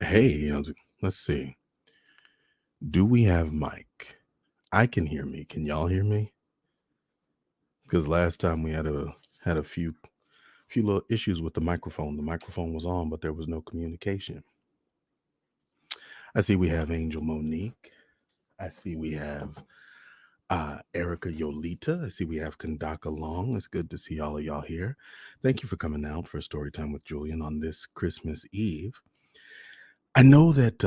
Hey, let's see. Do we have Mike? I can hear me. Can y'all hear me? Because last time we had a few little issues with the microphone. The microphone was on, but there was no communication. I see we have Angel Monique. I see we have Erica Yolita. I see we have Kandaka Long. It's good to see all of y'all here. Thank you for coming out for Storytime with Julian on this Christmas Eve. I know that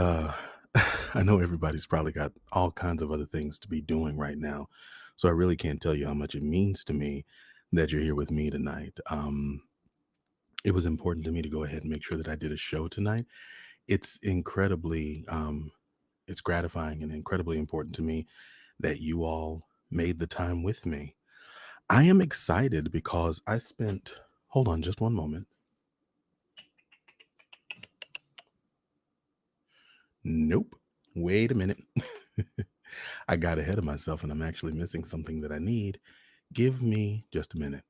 I know everybody's probably got all kinds of other things to be doing right now, so I really can't tell you how much it means to me that you're here with me tonight. It was important to me to go ahead and make sure that I did a show tonight. It's it's gratifying and incredibly important to me that you all made the time with me. I am excited because I spent. Hold on, just one moment. Nope. Wait a minute. I got ahead of myself and I'm actually missing something that I need. Give me just a minute.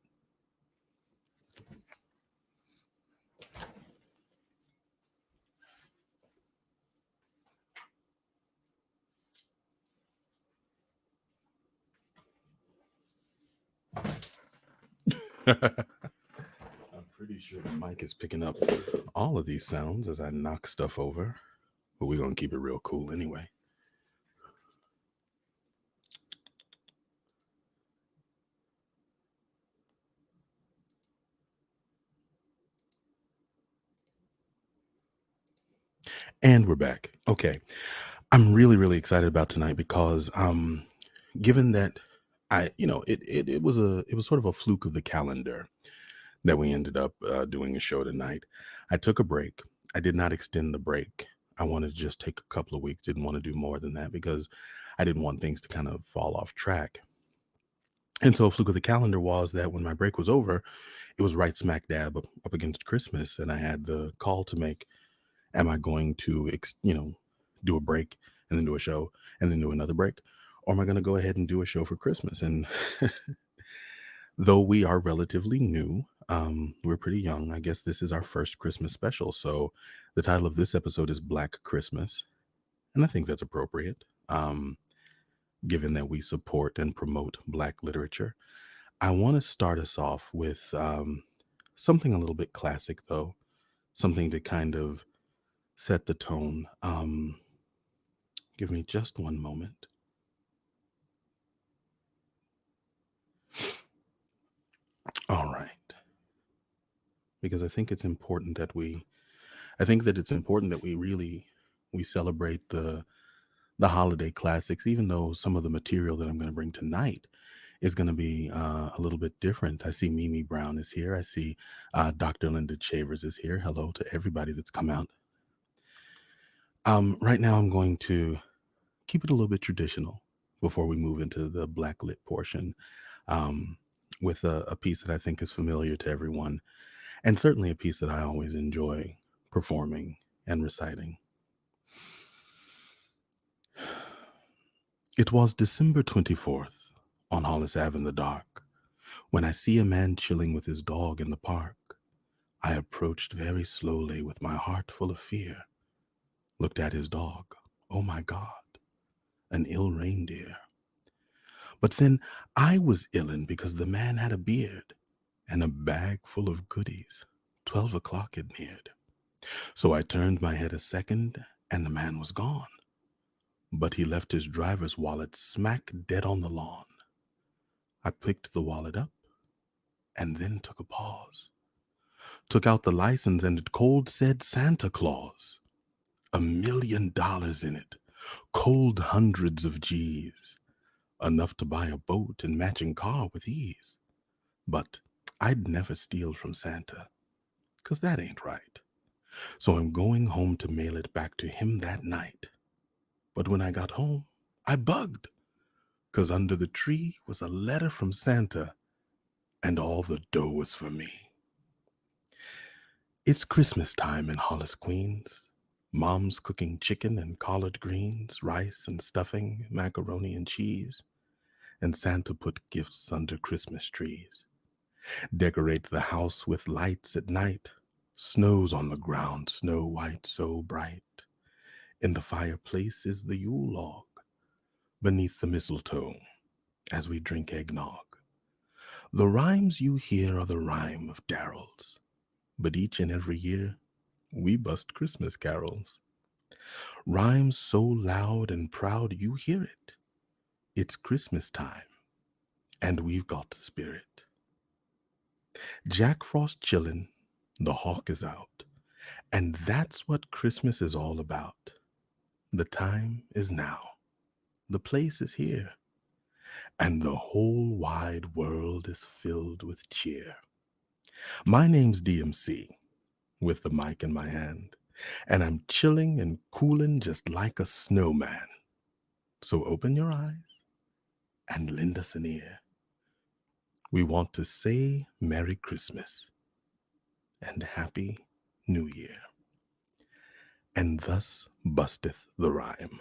I'm pretty sure the mic is picking up all of these sounds as I knock stuff over, but we're going to keep it real cool anyway. And we're back. Okay. I'm really excited about tonight because given that it was sort of a fluke of the calendar that we ended up doing a show tonight. I took a break. I did not extend the break. I wanted to just take a couple of weeks. Didn't want to do more than that because I didn't want things to kind of fall off track. And so a fluke of the calendar was that when my break was over, it was right smack dab up against Christmas, and I had the call to make. Am I going to, do a break and then do a show and then do another break? Or am I going to go ahead and do a show for Christmas? And though we are relatively new, we're pretty young. I guess this is our first Christmas special. So the title of this episode is Black Christmas. And I think that's appropriate, given that we support and promote Black literature. I want to start us off with something a little bit classic, though, something to kind of set the tone. Give me just one moment. All right. Because I think it's important that we celebrate the holiday classics, even though some of the material that I'm going to bring tonight is going to be a little bit different. I see Mimi Brown is here. I see Dr. Linda Chavers is here. Hello to everybody that's come out. Right now, I'm going to keep it a little bit traditional before we move into the Black lit portion, with a piece that I think is familiar to everyone, and certainly a piece that I always enjoy performing and reciting. It was December 24th on Hollis Ave in the dark when I see a man chilling with his dog in the park. I approached very slowly with my heart full of fear, looked at his dog. Oh my God, an ill reindeer. But then I was illin' because the man had a beard and a bag full of goodies. 12 o'clock had neared. So I turned my head a second and the man was gone. But he left his driver's wallet smack dead on the lawn. I picked the wallet up and then took a pause. Took out the license and it cold said Santa Claus. $1 million in it. Cold hundreds of G's. Enough to buy a boat and matching car with ease. But I'd never steal from Santa, 'cause that ain't right. So I'm going home to mail it back to him that night. But when I got home, I bugged, 'cause under the tree was a letter from Santa, and all the dough was for me. It's Christmas time in Hollis, Queens. Mom's cooking chicken and collard greens, rice and stuffing, macaroni and cheese. And Santa put gifts under Christmas trees. Decorate the house with lights at night. Snow's on the ground, snow white so bright. In the fireplace is the Yule log, beneath the mistletoe, as we drink eggnog. The rhymes you hear are the rhyme of Darrell's, but each and every year we bust Christmas carols. Rhymes so loud and proud you hear it. It's Christmas time, and we've got the spirit. Jack Frost chillin', the hawk is out, and that's what Christmas is all about. The time is now, the place is here, and the whole wide world is filled with cheer. My name's DMC, with the mic in my hand, and I'm chilling and cooling just like a snowman. So open your eyes and lend us an ear. We want to say Merry Christmas and Happy New Year. And thus busteth the rhyme.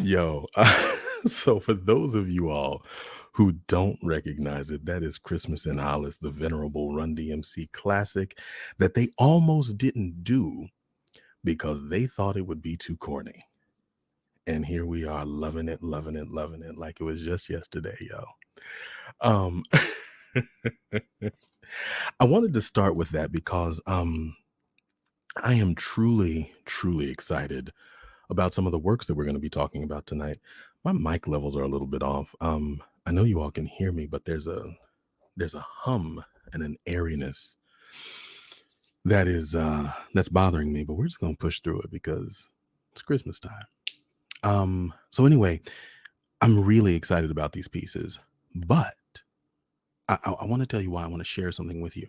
Yo, so for those of you all who don't recognize it, that is Christmas in Hollis, the venerable Run DMC classic that they almost didn't do because they thought it would be too corny. And here we are loving it, loving it, loving it like it was just yesterday, yo. Um I wanted to start with that because I am truly, truly excited about some of the works that we're going to be talking about tonight. My mic levels are a little bit off. I know you all can hear me, but there's a hum and an airiness that is that's bothering me, but we're just going to push through it because it's Christmas time. So anyway, I'm really excited about these pieces, but I want to tell you why. I want to share something with you.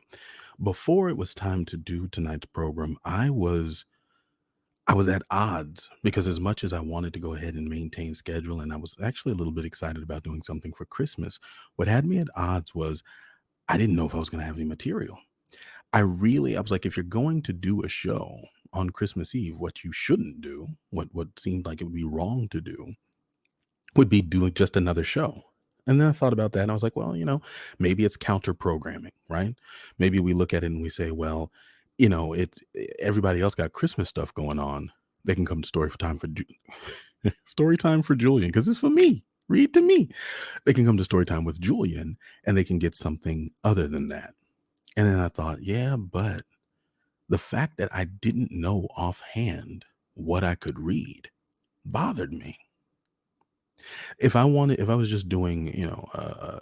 Before it was time to do tonight's program, I was at odds because as much as I wanted to go ahead and maintain schedule, and I was actually a little bit excited about doing something for Christmas, what had me at odds was I didn't know if I was going to have any material. I was like, if you're going to do a show on Christmas Eve, what you shouldn't do, what seemed like it would be wrong to do, would be doing just another show. And then I thought about that and I was like, well, maybe it's counter programming, right? Maybe we look at it and we say, well, it's everybody else got Christmas stuff going on. They can come to story time for Julian because it's for me. Read to me. They can come to story time with Julian and they can get something other than that. And then I thought, yeah, but the fact that I didn't know offhand what I could read bothered me. If I was just doing, a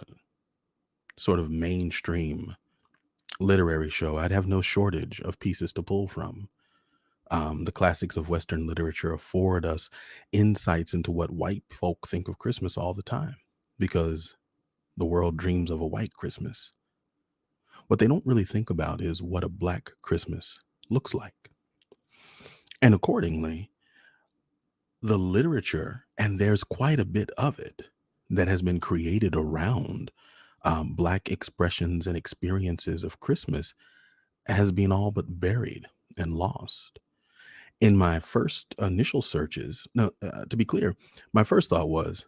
sort of mainstream literary show, I'd have no shortage of pieces to pull from. The classics of Western literature afford us insights into what white folk think of Christmas all the time because the world dreams of a white Christmas. What they don't really think about is what a Black Christmas looks like. And accordingly, the literature, and there's quite a bit of it that has been created around Black expressions and experiences of Christmas, has been all but buried and lost. In my first initial searches, no, to be clear, my first thought was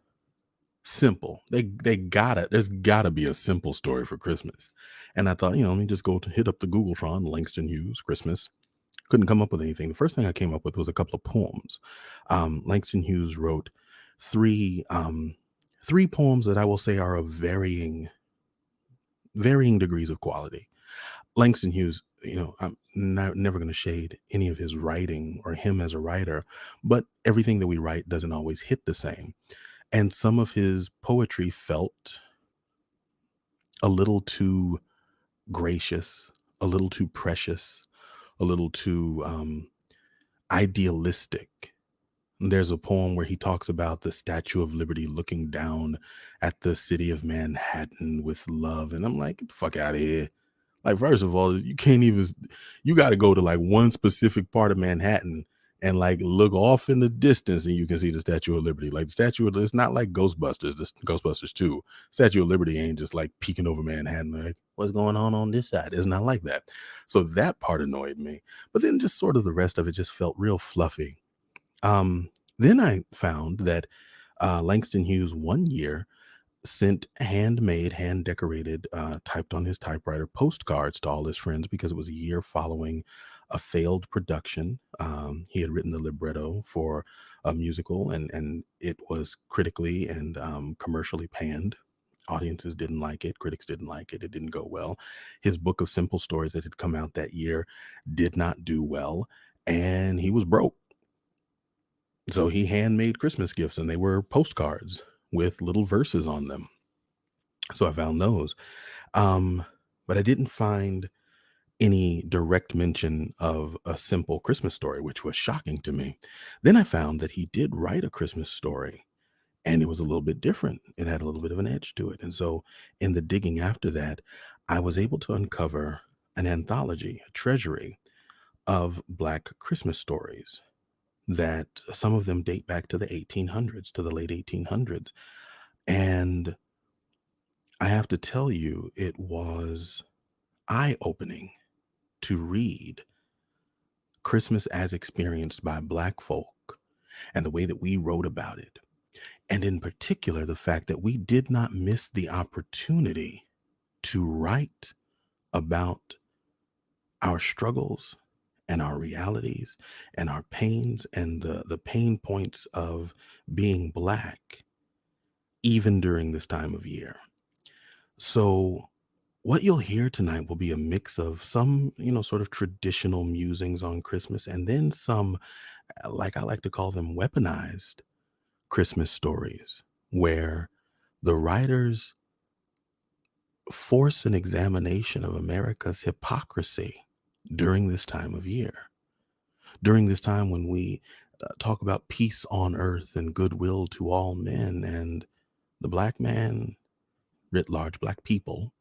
simple. There's gotta be a simple story for Christmas. And I thought, let me just go to hit up the Googletron, Langston Hughes, Christmas. Couldn't come up with anything. The first thing I came up with was a couple of poems. Langston Hughes wrote three poems that I will say are of varying degrees of quality. Langston Hughes, I'm never going to shade any of his writing or him as a writer, but everything that we write doesn't always hit the same. And some of his poetry felt a little too gracious, a little too precious, a little too idealistic. There's a poem where he talks about the Statue of Liberty looking down at the city of Manhattan with love. And I'm like, get the fuck out of here. Like, first of all, you got to go to like one specific part of Manhattan and like look off in the distance and you can see the Statue of Liberty. Like it's not like Ghostbusters, Ghostbusters 2. Statue of Liberty ain't just like peeking over Manhattan like, what's going on this side? It's not like that. So that part annoyed me. But then just sort of the rest of it just felt real fluffy. Then I found that Langston Hughes one year sent handmade, hand decorated, typed on his typewriter postcards to all his friends because it was a year following a failed production. He had written the libretto for a musical, and it was critically and commercially panned. Audiences didn't like it, critics didn't like it, it didn't go well. His book of simple stories that had come out that year did not do well, and he was broke. So he handmade Christmas gifts, and they were postcards with little verses on them. So I found those. Um, but I didn't find any direct mention of a simple Christmas story, which was shocking to me. Then I found that he did write a Christmas story, and it was a little bit different. It had a little bit of an edge to it. And so in the digging after that, I was able to uncover an anthology, a treasury of Black Christmas stories that some of them date back to the 1800s, to the late 1800s. And I have to tell you, it was eye opening to read Christmas as experienced by Black folk and the way that we wrote about it. And in particular, the fact that we did not miss the opportunity to write about our struggles and our realities and our pains and the pain points of being Black, even during this time of year. So, what you'll hear tonight will be a mix of some, sort of traditional musings on Christmas, and then some, like I like to call them, weaponized Christmas stories, where the writers force an examination of America's hypocrisy during this time of year, during this time when we talk about peace on earth and goodwill to all men, and the Black man, writ large, Black people,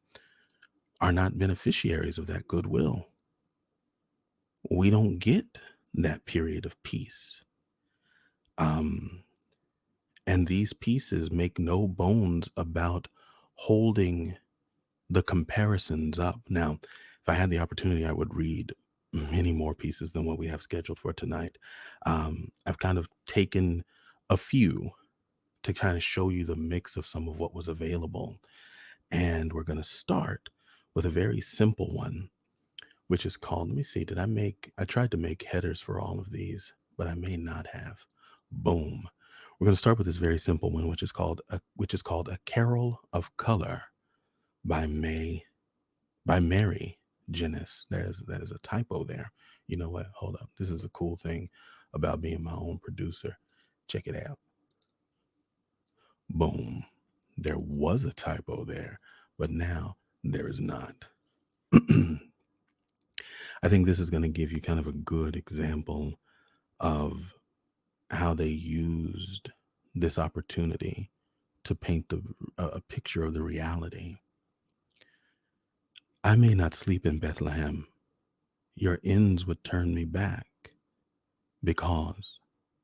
are not beneficiaries of that goodwill. We don't get that period of peace. Um, and these pieces make no bones about holding the comparisons up. Now, if I had the opportunity, I would read many more pieces than what we have scheduled for tonight. I've kind of taken a few to kind of show you the mix of some of what was available. And we're going to start with a very simple one, which is called, let me see, I tried to make headers for all of these, but I may not have. Boom. We're going to start with this very simple one, which is called A Carol of Color by Mary Jennis. That is a typo there. You know what? Hold up. This is a cool thing about being my own producer. Check it out. Boom. There was a typo there, but now there is not. I think this is going to give you kind of a good example of how they used this opportunity to paint a picture of the reality. I may not sleep in Bethlehem. Your inns would turn me back. Because,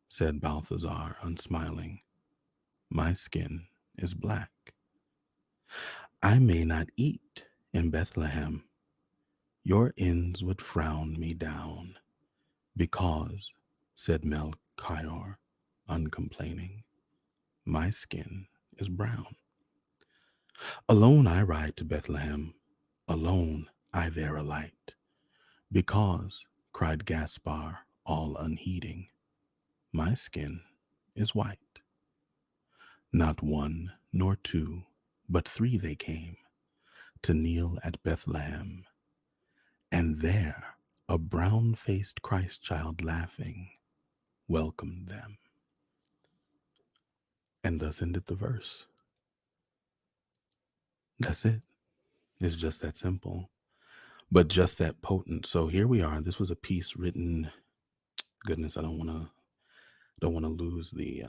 said Balthazar, unsmiling, my skin is black. I may not eat in Bethlehem. Your inns would frown me down. Because, said Melchior, uncomplaining, my skin is brown. Alone I ride to Bethlehem. Alone I there alight. Because, cried Gaspar, all unheeding, my skin is white. Not one nor two, but three they came to kneel at Bethlehem, and there a brown-faced Christ child laughing welcomed them. And thus ended the verse. That's it. It's just that simple, but just that potent. So here we are. This was a piece written. Goodness, I don't want to lose the.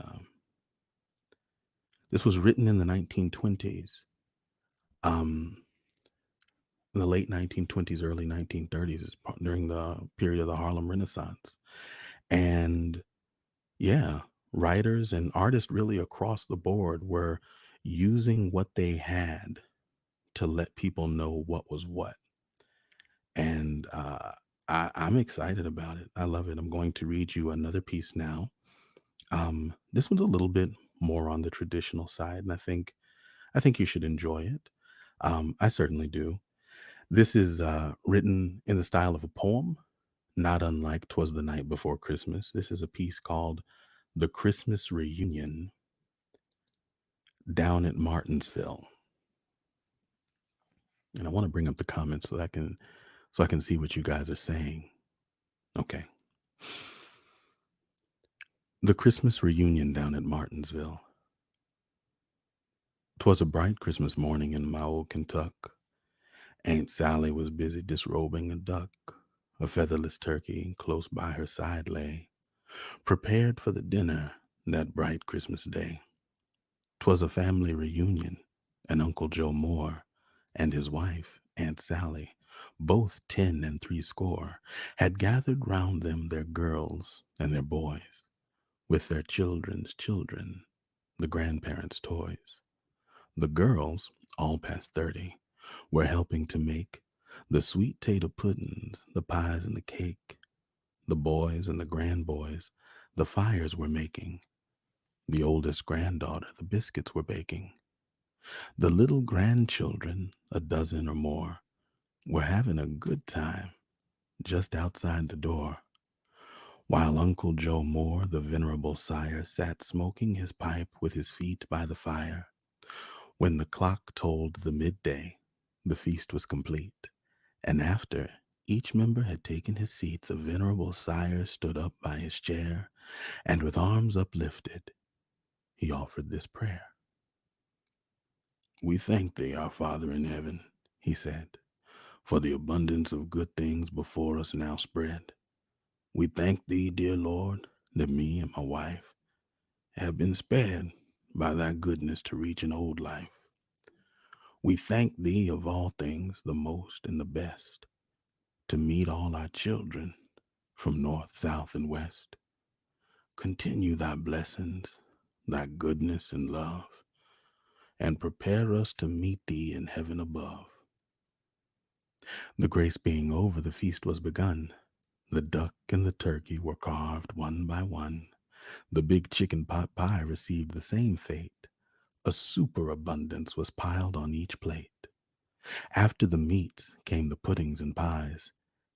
This was written in the 1920s. Um, in the late 1920s, early 1930s, during the period of the Harlem Renaissance. And yeah, writers and artists really across the board were using what they had to let people know what was what. And I'm excited about it. I love it. I'm going to read you another piece now. This one's a little bit more on the traditional side, and I think I think you should enjoy it. I certainly do. This is written in the style of a poem, not unlike "'Twas the Night Before Christmas." This is a piece called "The Christmas Reunion Down at Martinsville." And I want to bring up the comments so I can see what you guys are saying. Okay. The Christmas reunion down at Martinsville. 'Twas a bright Christmas morning in my old Kentuck. Aunt Sally was busy disrobing a duck. A featherless turkey close by her side lay, prepared for the dinner that bright Christmas day. 'Twas a family reunion, and Uncle Joe Moore and his wife, Aunt Sally, both 10 and 60, had gathered round them their girls and their boys, with their children's children, the grandparents' toys. The girls, all past 30, were helping to make the sweet tater puddings, the pies and the cake. The boys and the grandboys, the fires were making. The oldest granddaughter, the biscuits were baking. The little grandchildren, a dozen or more, were having a good time just outside the door, while Uncle Joe Moore, the venerable sire, sat smoking his pipe with his feet by the fire. When the clock told the midday, the feast was complete, and after each member had taken his seat, the venerable sire stood up by his chair, and with arms uplifted, he offered this prayer. "We thank thee, our Father in heaven," he said, "for the abundance of good things before us now spread. We thank thee, dear Lord, that me and my wife have been spared by thy goodness to reach an old life. We thank thee of all things the most and the best, to meet all our children from north, south, and west. Continue thy blessings, thy goodness and love, and prepare us to meet thee in heaven above." The grace being over, the feast was begun. The duck and the turkey were carved one by one. The big chicken pot pie received the same fate. A superabundance was piled on each plate. After the meats came the puddings and pies.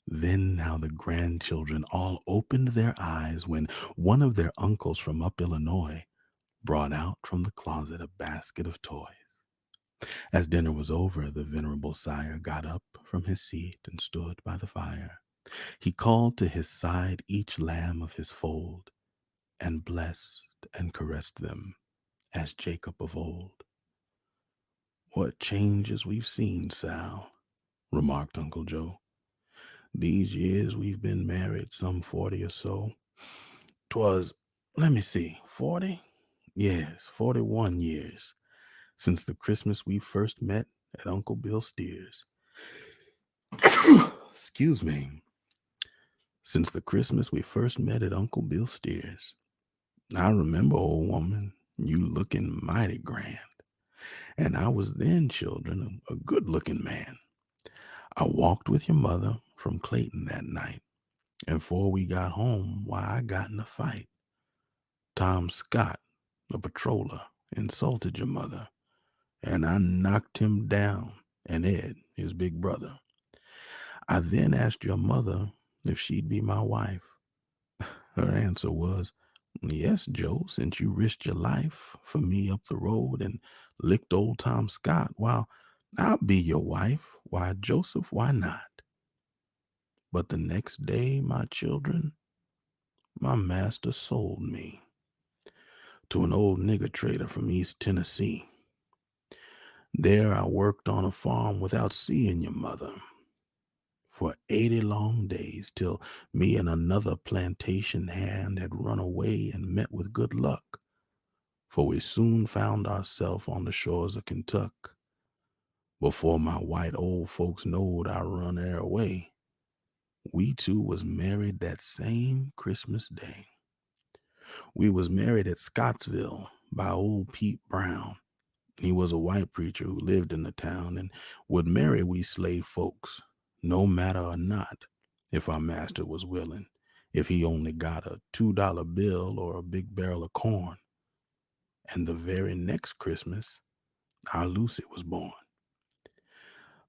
Then how the grandchildren all opened their eyes when one of their uncles from up Illinois brought out from the closet a basket of toys. As dinner was over, the venerable sire got up from his seat and stood by the fire. He called to his side each lamb of his fold, and blessed and caressed them as Jacob of old. "What changes we've seen, Sal," remarked Uncle Joe. "These years we've been married, some 40 or so. 'Twas, let me see, 40? Yes, 41 years since the Christmas we first met at Uncle Bill Steers. Excuse me. Since the Christmas we first met at Uncle Bill Steers. I remember, old woman, you looking mighty grand. And I was then, children, a good-looking man. I walked with your mother from Clayton that night, and before we got home, why, I got in a fight. Tom Scott, a patroller, insulted your mother, and I knocked him down, and Ed, his big brother. I then asked your mother if she'd be my wife. Her answer was, 'Yes, Joe, since you risked your life for me up the road and licked old Tom Scott, well, I'll be your wife. Why, Joseph, why not?' But the next day, my children, my master sold me to an old nigger trader from East Tennessee. There I worked on a farm without seeing your mother for 80 long days till me and another plantation hand had run away and met with good luck, for we soon found ourselves on the shores of Kentuck. Before my white old folks knowed I run their away, we two was married that same Christmas day. We was married at Scottsville by old Pete Brown. He was a white preacher who lived in the town and would marry we slave folks, no matter or not, if our master was willing, if he only got a $2 bill or a big barrel of corn. And the very next Christmas, our Lucy was born.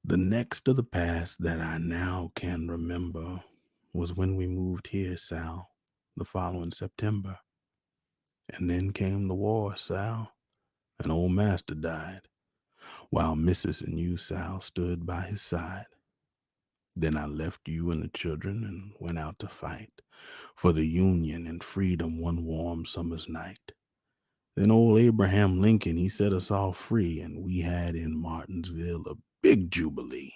The next of the past that I now can remember was when we moved here, Sal, the following September. And then came the war, Sal, and old master died, while Mrs. and you, Sal, stood by his side. Then I left you and the children and went out to fight for the Union and freedom one warm summer's night. Then old Abraham Lincoln, he set us all free, and we had in Martinsville a big jubilee.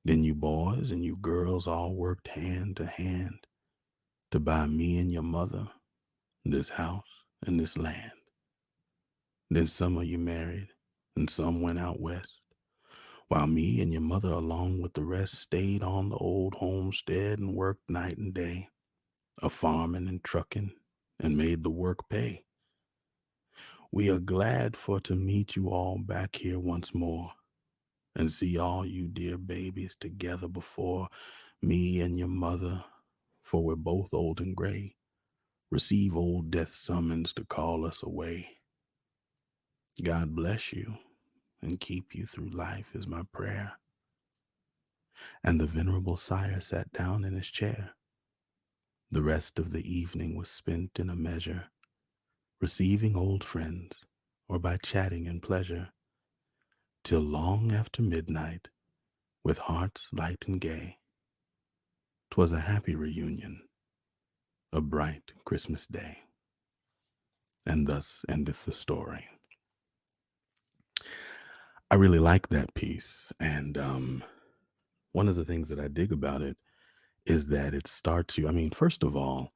Then you boys and you girls all worked hand to hand to buy me and your mother this house and this land. Then some of you married, and some went out west, while me and your mother, along with the rest, stayed on the old homestead and worked night and day, a farming and trucking, and made the work pay. We are glad for to meet you all back here once more, and see all you dear babies together before me and your mother, for we're both old and gray, receive old death's summons to call us away. God bless you and keep you through life is my prayer. And the venerable sire sat down in his chair. The rest of the evening was spent in a measure, receiving old friends, or by chatting in pleasure, till long after midnight, with hearts light and gay. 'Twas a happy reunion, a bright Christmas day. And thus endeth the story. I really like that piece, and one of the things that I dig about it is that it starts you. I mean, first of all,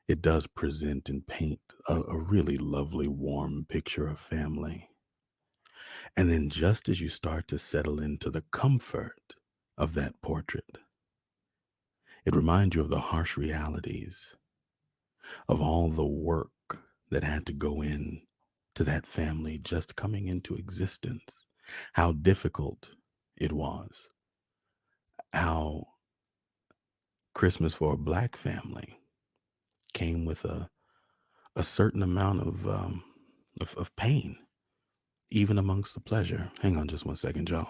it does present and paint a really lovely, warm picture of family. And then just as you start to settle into the comfort of that portrait, it reminds you of the harsh realities of all the work that had to go in to that family just coming into existence, how difficult it was, how Christmas for a black family came with a certain amount of pain, even amongst the pleasure. Hang on just one second, Joe.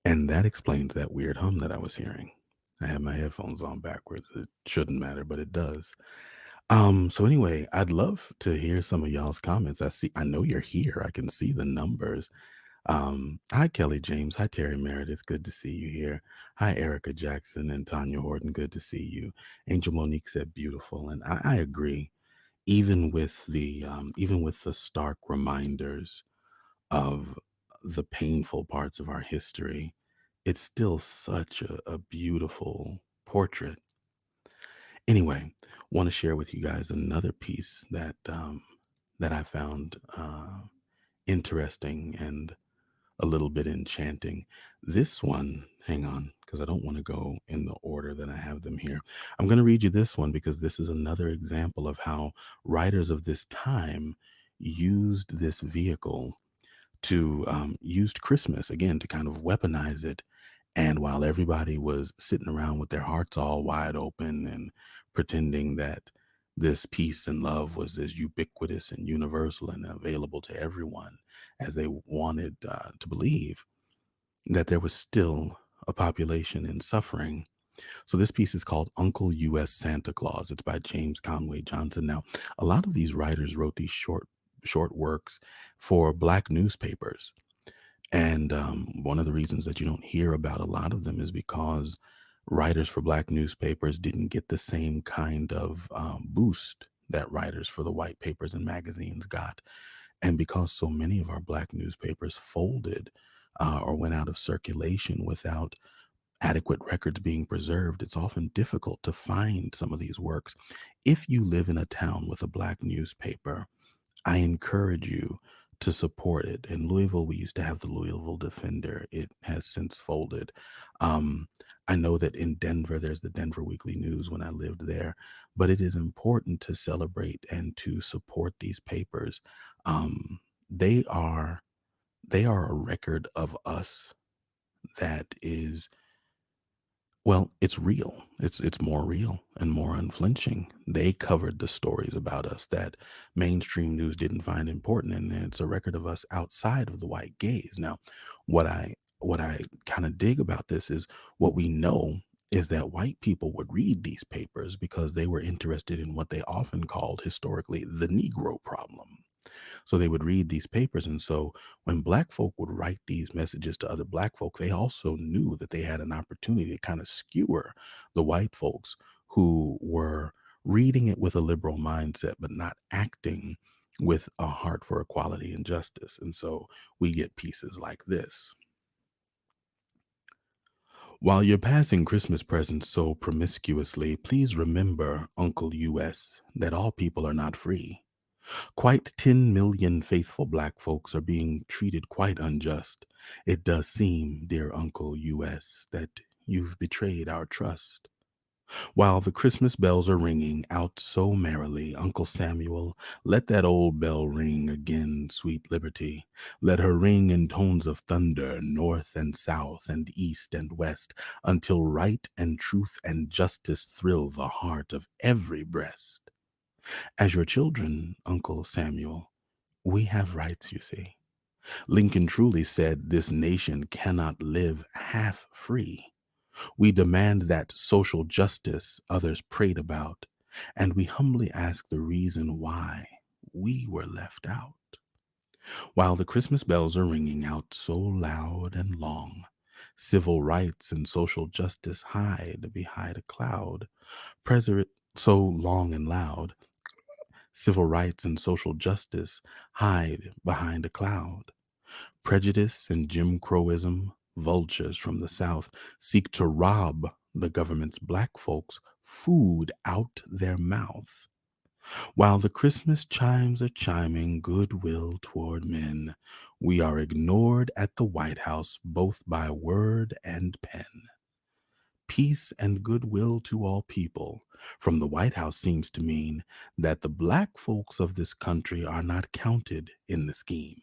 And that explains that weird hum that I was hearing. I had my headphones on backwards. It shouldn't matter, but it does. So anyway, I'd love to hear some of y'all's comments. I know you're here. I can see the numbers. Hi, Kelly James. Hi, Terry Meredith. Good to see you here. Hi, Erica Jackson and Tanya Horton. Good to see you. Angel Monique said beautiful, and I agree. Even with the stark reminders of the painful parts of our history, it's still such a beautiful portrait. Anyway, want to share with you guys another piece that I found interesting and a little bit enchanting. This one, hang on, because I don't want to go in the order that I have them here. I'm going to read you this one because this is another example of how writers of this time used this vehicle to used Christmas again to kind of weaponize it. And while everybody was sitting around with their hearts all wide open and pretending that this peace and love was as ubiquitous and universal and available to everyone as they wanted to believe, that there was still a population in suffering. So this piece is called Uncle U.S. Santa Claus. It's by James Conway Johnson. Now, a lot of these writers wrote these short works for black newspapers. And one of the reasons that you don't hear about a lot of them is because writers for black newspapers didn't get the same kind of boost that writers for the white papers and magazines got. And because so many of our black newspapers folded or went out of circulation without adequate records being preserved, it's often difficult to find some of these works. If you live in a town with a black newspaper, I encourage you to support it. In Louisville, we used to have the Louisville Defender. It has since folded. I know that in Denver, there's the Denver Weekly News when I lived there, but it is important to celebrate and to support these papers. Um, they are they are a record of us that is Well, it's real. It's more real and more unflinching. They covered the stories about us that mainstream news didn't find important, and it's a record of us outside of the white gaze. Now, what I what I kind of dig about this is what we know is that white people would read these papers because they were interested in what they often called historically the Negro problem. So they would read these papers. And so when black folk would write these messages to other black folk, they also knew that they had an opportunity to kind of skewer the white folks who were reading it with a liberal mindset, but not acting with a heart for equality and justice. And so we get pieces like this. While you're passing Christmas presents so promiscuously, please remember, Uncle US, that all people are not free. Quite 10 million faithful black folks are being treated quite unjust. It does seem, dear Uncle US, that you've betrayed our trust. While the Christmas bells are ringing out so merrily, Uncle Samuel, let that old bell ring again, sweet liberty. Let her ring in tones of thunder, north and south and east and west, until right and truth and justice thrill the heart of every breast. As your children, Uncle Samuel, we have rights, you see. Lincoln truly said this nation cannot live half free. We demand that social justice others prayed about, and we humbly ask the reason why we were left out. While the Christmas bells are ringing out so loud and long, civil rights and social justice hide behind a cloud. President so long and loud, civil rights and social justice hide behind a cloud. Prejudice and Jim Crowism, vultures from the South, seek to rob the government's black folks food out their mouth. While the Christmas chimes are chiming goodwill toward men, we are ignored at the White House both by word and pen. Peace and goodwill to all people from the White House seems to mean that the black folks of this country are not counted in the scheme.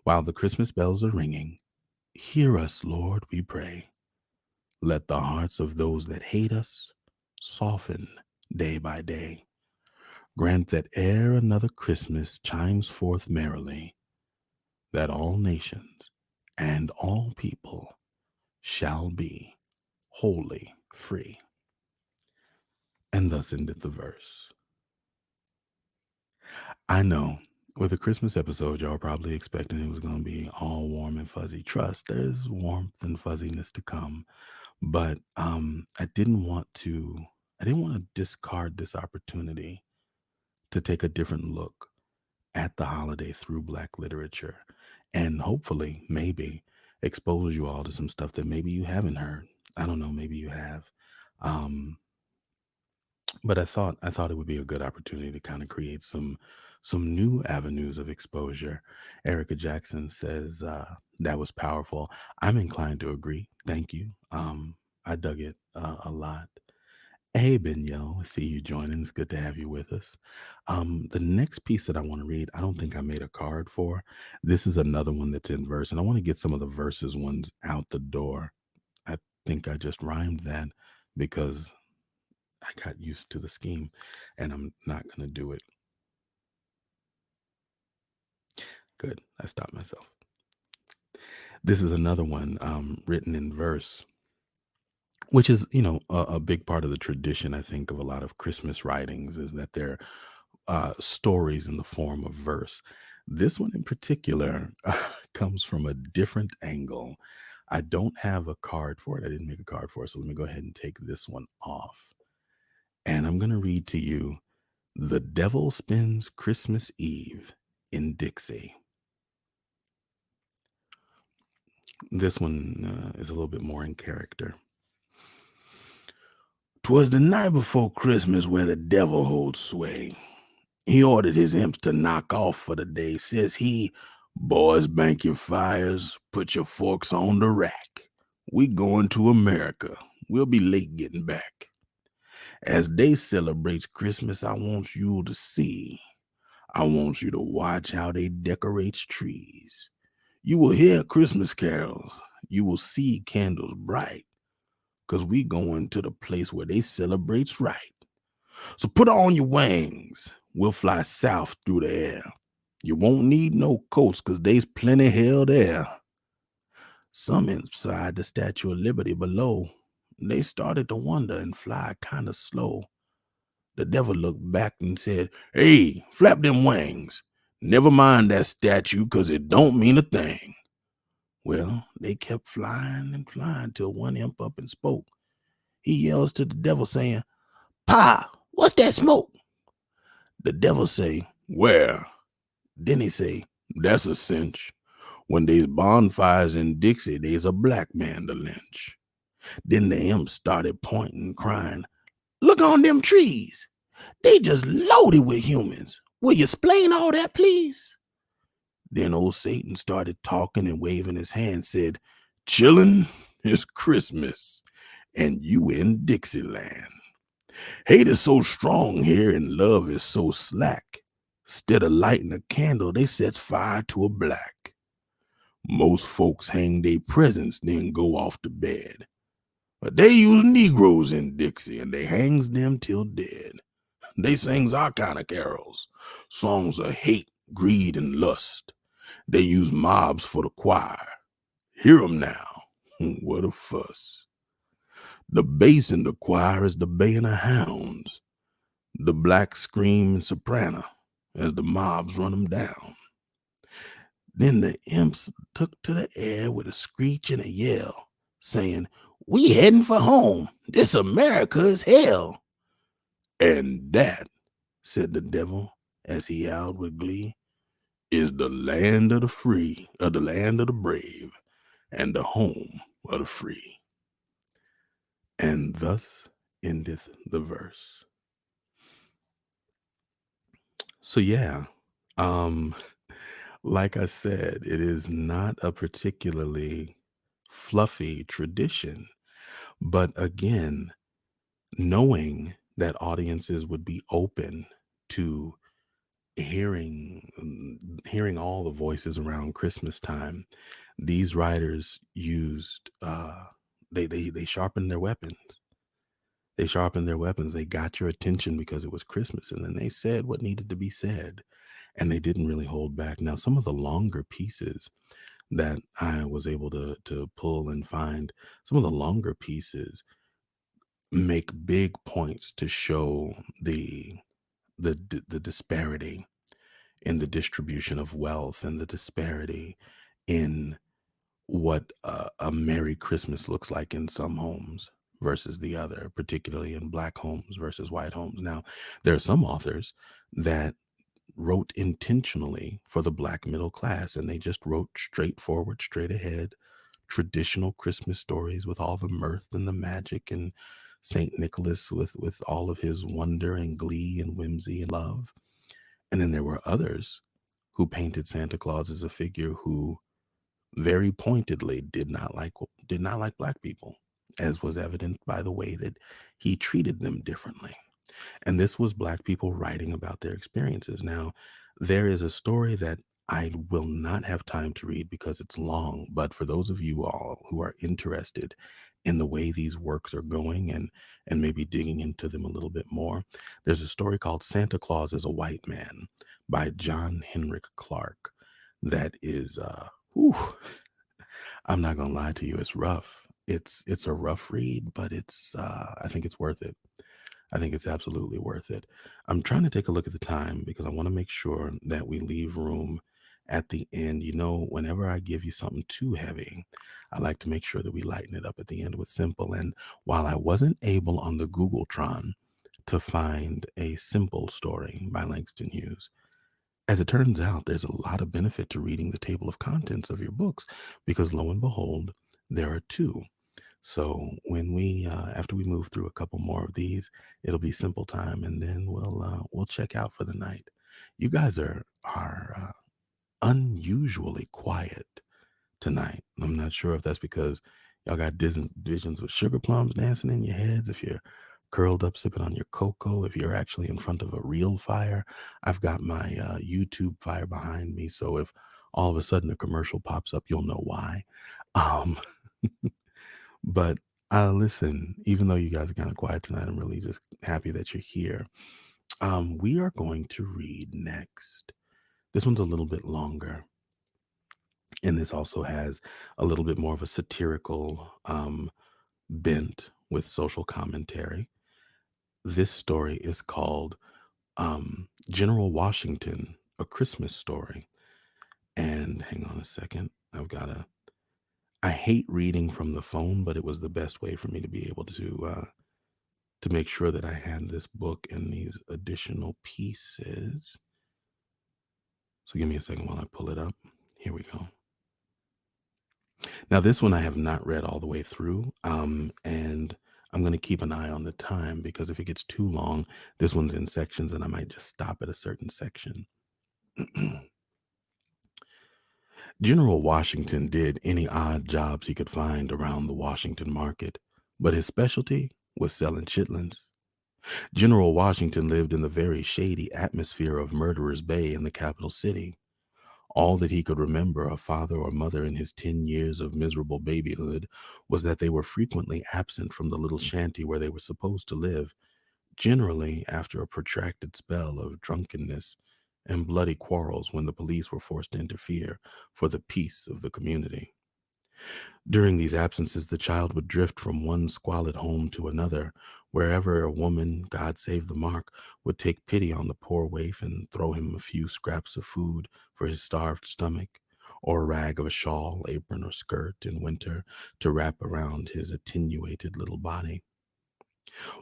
While the Christmas bells are ringing, hear us, Lord, we pray. Let the hearts of those that hate us soften day by day. Grant that ere another Christmas chimes forth merrily, that all nations and all people shall be wholly free. And thus endeth the verse. I know with a Christmas episode, y'all probably expecting it was going to be all warm and fuzzy. Trust, there's warmth and fuzziness to come. But I didn't want to discard this opportunity to take a different look at the holiday through Black literature and hopefully, maybe, expose you all to some stuff that maybe you haven't heard. I don't know, maybe you have. Um, but I thought it would be a good opportunity to kind of create some new avenues of exposure. Erica Jackson says that was powerful. I'm inclined to agree. Thank you. I dug it a lot. Hey, Benyo, I see you joining. It's good to have you with us. The next piece that I want to read, I don't think I made a card for. This is another one that's in verse, and I want to get some of the verses ones out the door. I think I just rhymed that because I got used to the scheme, and I'm not going to do it. Good. I stopped myself. This is another one written in verse, which is, a big part of the tradition, I think, of a lot of Christmas writings is that they're stories in the form of verse. This one in particular comes from a different angle. I don't have a card for it. I didn't make a card for it. So let me go ahead and take this one off. And I'm going to read to you The Devil Spends Christmas Eve in Dixie. This one is a little bit more in character. 'Twas the night before Christmas where the devil holds sway. He ordered his imps to knock off for the day. Says he, boys, bank your fires, put your forks on the rack. We going to America. We'll be late getting back. As they celebrates Christmas, I want you to see. I want you to watch how they decorates trees. You will hear Christmas carols. You will see candles bright. cause we going to the place where they celebrates right. So put on your wings. We'll fly south through the air. You won't need no coats, cause there's plenty hell there. Some inside the Statue of Liberty below, they started to wonder and fly kind of slow. The devil looked back and said, "Hey, flap them wings. Never mind that statue, cause it don't mean a thing." Well, they kept flying and flying till one imp up and spoke. He yells to the devil saying, "Pa, what's that smoke?" The devil say, "Where?" Then he say, "That's a cinch. When there's bonfires in Dixie, there's a black man to lynch." Then the imp started pointing, crying, "Look on them trees. They just loaded with humans. Will you explain all that, please?" Then old Satan started talking and waving his hand, said, "Chillin', it's Christmas, and you in Dixieland. Hate is so strong here and love is so slack. 'Stead of lighting a candle, they sets fire to a black. Most folks hang their presents, then go off to bed. But they use Negroes in Dixie, and they hangs them till dead. They sings our kind of carols, songs of hate, greed, and lust. They use mobs for the choir. Hear 'em now, what a fuss. The bass in the choir is the baying of hounds. The blacks scream in soprano as the mobs run 'em down. Then the imps took to the air with a screech and a yell, saying, "We heading for home. This America is hell." "And that," said the devil as he howled with glee, "is the land of the free, of the land of the brave, and the home of the free." And thus endeth the verse. So yeah, um, like I said, it is not a particularly fluffy tradition, but again, knowing that audiences would be open to hearing all the voices around Christmas time, these writers used they sharpened their weapons. They sharpened their weapons. They got your attention because it was Christmas, and then they said what needed to be said, and they didn't really hold back. Now, some of the longer pieces that I was able to pull and find, some of the longer pieces make big points to show the disparity in the distribution of wealth and the disparity in what a Merry Christmas looks like in some homes versus the other, particularly in Black homes versus white homes. Now, there are some authors that wrote intentionally for the Black middle class, and they just wrote straightforward, straight ahead, traditional Christmas stories with all the mirth and the magic, and Saint Nicholas with all of his wonder and glee and whimsy and love. And then there were others who painted Santa Claus as a figure who very pointedly did not like Black people, as was evident by the way that he treated them differently. And this was Black people writing about their experiences. Now, there is a story that I will not have time to read because it's long, but for those of you all who are interested in the way these works are going and maybe digging into them a little bit more, there's a story called Santa Claus is a White Man by John Henrik Clark that is whew, I'm not gonna lie to you, it's rough. It's a rough read, but it's I think it's worth it. I think it's absolutely worth it. I'm trying to take a look at the time because I want to make sure that we leave room at the end. You know, whenever I give you something too heavy, I like to make sure that we lighten it up at the end with simple. And while I wasn't able on the Googletron to find a simple story by Langston Hughes, as it turns out, there's a lot of benefit to reading the table of contents of your books because lo and behold, there are two. So when we after we move through a couple more of these, it'll be simple time, and then we'll check out for the night. You guys are unusually quiet tonight. I'm not sure if that's because y'all got visions with sugar plums dancing in your heads, if you're curled up sipping on your cocoa, if you're actually in front of a real fire. I've got my YouTube fire behind me, so if all of a sudden a commercial pops up, you'll know why. Um, but Listen, even though you guys are kind of quiet tonight, I'm really just happy that you're here. We are going to read next. This one's a little bit longer, and this also has a little bit more of a satirical bent with social commentary. This story is called General Washington, A Christmas Story. And hang on a second. I hate reading from the phone, but it was the best way for me to be able to make sure that I had this book and these additional pieces. So give me a second while I pull it up. Here we go. Now, this one I have not read all the way through, and I'm going to keep an eye on the time because if it gets too long, this one's in sections and I might just stop at a certain section. General Washington did any odd jobs he could find around the Washington market, but his specialty was selling chitlins. General Washington lived in the very shady atmosphere of Murderer's Bay in the capital city. All that he could remember of father or mother in his 10 years of miserable babyhood was that they were frequently absent from the little shanty where they were supposed to live, generally after a protracted spell of drunkenness and bloody quarrels when the police were forced to interfere for the peace of the community. During these absences, the child would drift from one squalid home to another, wherever a woman, God save the mark, would take pity on the poor waif and throw him a few scraps of food for his starved stomach, or a rag of a shawl, apron, or skirt in winter to wrap around his attenuated little body.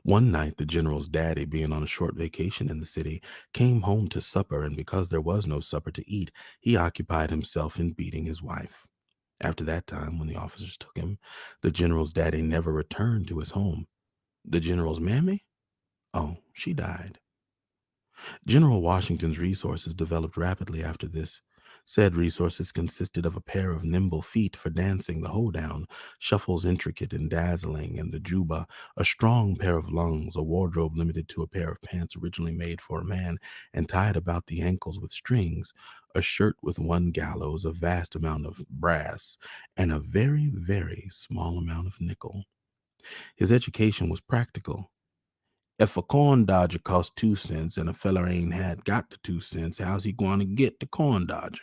One night, the general's daddy, being on a short vacation in the city, came home to supper, and because there was no supper to eat, he occupied himself in beating his wife. After that time, when the officers took him, the general's daddy never returned to his home. The general's mammy? Oh, she died. General Washington's resources developed rapidly after this. Said resources consisted of a pair of nimble feet for dancing the hoedown, shuffles intricate and dazzling, and the juba, a strong pair of lungs, a wardrobe limited to a pair of pants originally made for a man and tied about the ankles with strings, a shirt with one gallows, a vast amount of brass, and a very, very small amount of nickel. His education was practical. If a corn dodger costs 2 cents and a feller ain't had got the 2 cents, how's he going to get the corn dodger?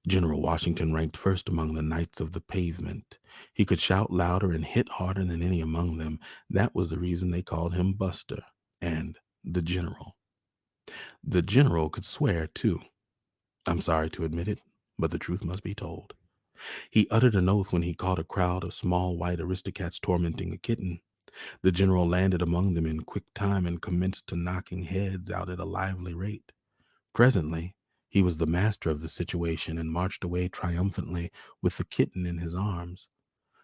General Washington ranked first among the knights of the pavement. He could shout louder and hit harder than any among them. That was the reason they called him Buster and the General. The General could swear, too. I'm sorry to admit it, but the truth must be told. He uttered an oath when he caught a crowd of small white aristocrats tormenting a kitten. The general landed among them in quick time and commenced to knocking heads out at a lively rate. Presently, he was the master of the situation and marched away triumphantly with the kitten in his arms,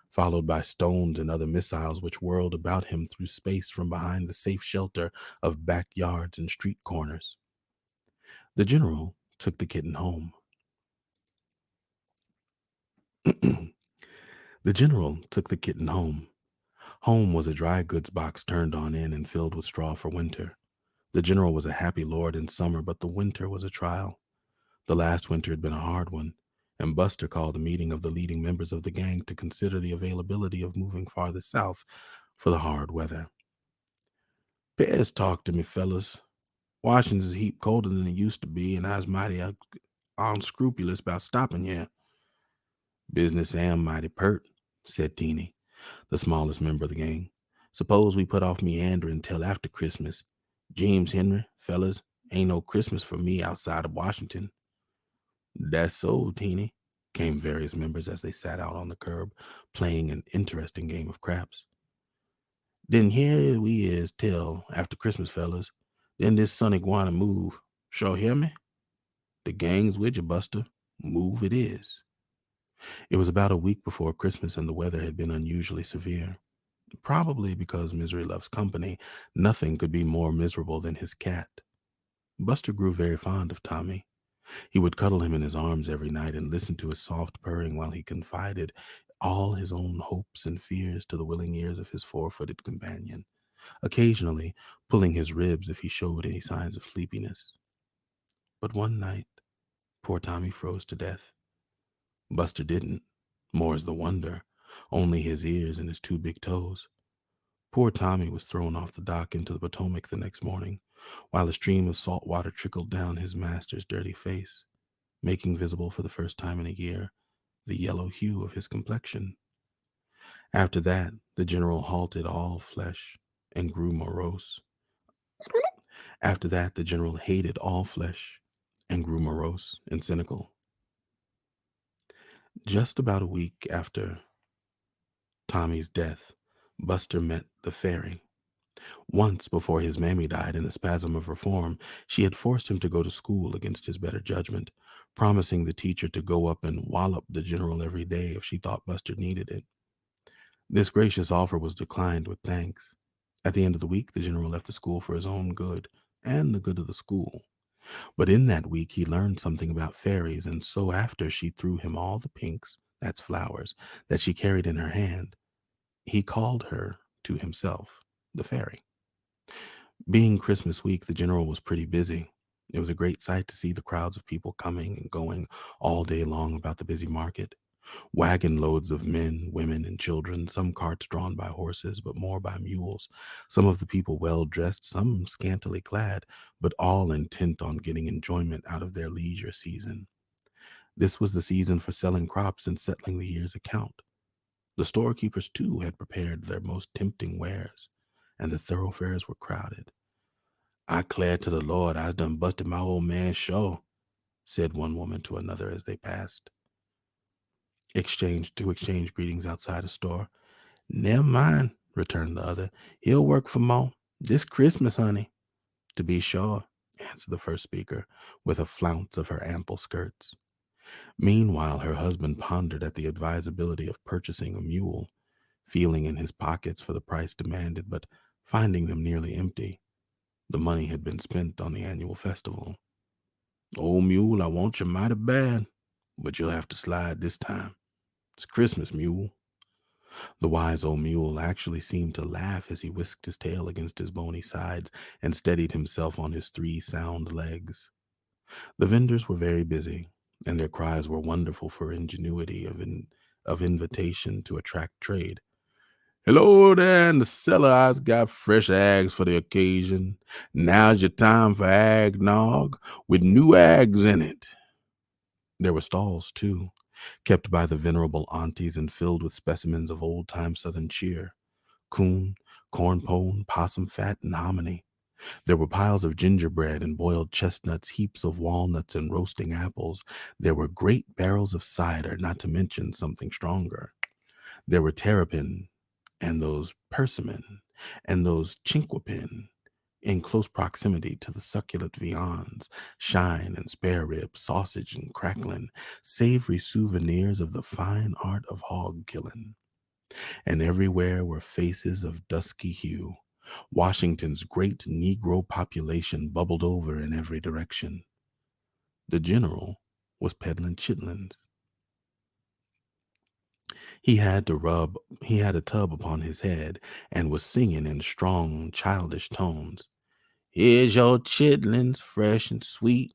followed by stones and other missiles which whirled about him through space from behind the safe shelter of backyards and street corners. The general took the kitten home. The general took the kitten home. Home was a dry goods box turned on end and filled with straw for winter. The general was a happy lord in summer, but the winter was a trial. The last winter had been a hard one, and Buster called a meeting of the leading members of the gang to consider the availability of moving farther south for the hard weather. Bears talk to me, fellas. Washington's a heap colder than it used to be, and I was mighty unscrupulous about stopping here. Business am mighty pert, said Teeny, the smallest member of the gang. Suppose we put off meandering till after Christmas. James Henry, fellas, ain't no Christmas for me outside of Washington. That's so, Teeny, came various members as they sat out on the curb, playing an interesting game of craps. Then here we is till after Christmas, fellas. Then this son iguana move. Sure hear me? The gang's with you, Buster. Move it is. It was about a week before Christmas and the weather had been unusually severe. Probably because misery loves company, nothing could be more miserable than his cat. Buster grew very fond of Tommy. He would cuddle him in his arms every night and listen to his soft purring while he confided all his own hopes and fears to the willing ears of his four-footed companion, occasionally pulling his ribs if he showed any signs of sleepiness. But one night, poor Tommy froze to death. Buster didn't. More's the wonder. only his ears and his two big toes. Poor Tommy was thrown off the dock into the Potomac the next morning, while a stream of salt water trickled down his master's dirty face, making visible for the first time in a year the yellow hue of his complexion. After that, the general halted all flesh and grew morose. After that, the general hated all flesh and grew morose and cynical. Just about a week after Tommy's death, Buster met the fairy. Once, before his mammy died in a spasm of reform, she had forced him to go to school against his better judgment, promising the teacher to go up and wallop the general every day if she thought Buster needed it. This gracious offer was declined with thanks. At the end of the week, the general left the school for his own good and the good of the school. But in that week, he learned something about fairies, and so after she threw him all the pinks, that's flowers, that she carried in her hand, he called her to himself, the fairy. Being Christmas week, the general was pretty busy. It was a great sight to see the crowds of people coming and going all day long about the busy market. Wagon loads of men, women, and children, some carts drawn by horses, but more by mules. Some of the people well dressed, some scantily clad, but all intent on getting enjoyment out of their leisure season. This was the season for selling crops and settling the year's account. The storekeepers, too, had prepared their most tempting wares, and the thoroughfares were crowded. "I 'clare to the Lord, I done busted my old man show," said one woman to another as they passed. Exchange greetings outside a store. "Never mind," returned the other. "He'll work for more. This Christmas, honey." "To be sure," answered the first speaker, with a flounce of her ample skirts. Meanwhile, her husband pondered at the advisability of purchasing a mule, feeling in his pockets for the price demanded, but finding them nearly empty. The money had been spent on the annual festival. "Old mule, I want you mighty bad, but you'll have to slide this time. It's Christmas, mule." The wise old mule actually seemed to laugh as he whisked his tail against his bony sides and steadied himself on his three sound legs. The vendors were very busy, and their cries were wonderful for ingenuity of invitation to attract trade. "Hello there in the cellar. I's got fresh eggs for the occasion. Now's your time for eggnog with new eggs in it." There were stalls, too, kept by the venerable aunties and filled with specimens of old-time Southern cheer. Coon, corn pone, possum fat, and hominy. There were piles of gingerbread and boiled chestnuts, heaps of walnuts and roasting apples. There were great barrels of cider, not to mention something stronger. There were terrapin and those persimmon and those chinquapin in close proximity to the succulent viands, shine and spare rib, sausage and crackling, savory souvenirs of the fine art of hog killing. And everywhere were faces of dusky hue. Washington's great Negro population bubbled over in every direction. The general was peddling chitlins. He had a tub upon his head and was singing in strong, childish tones. "Here's your chitlins, fresh and sweet.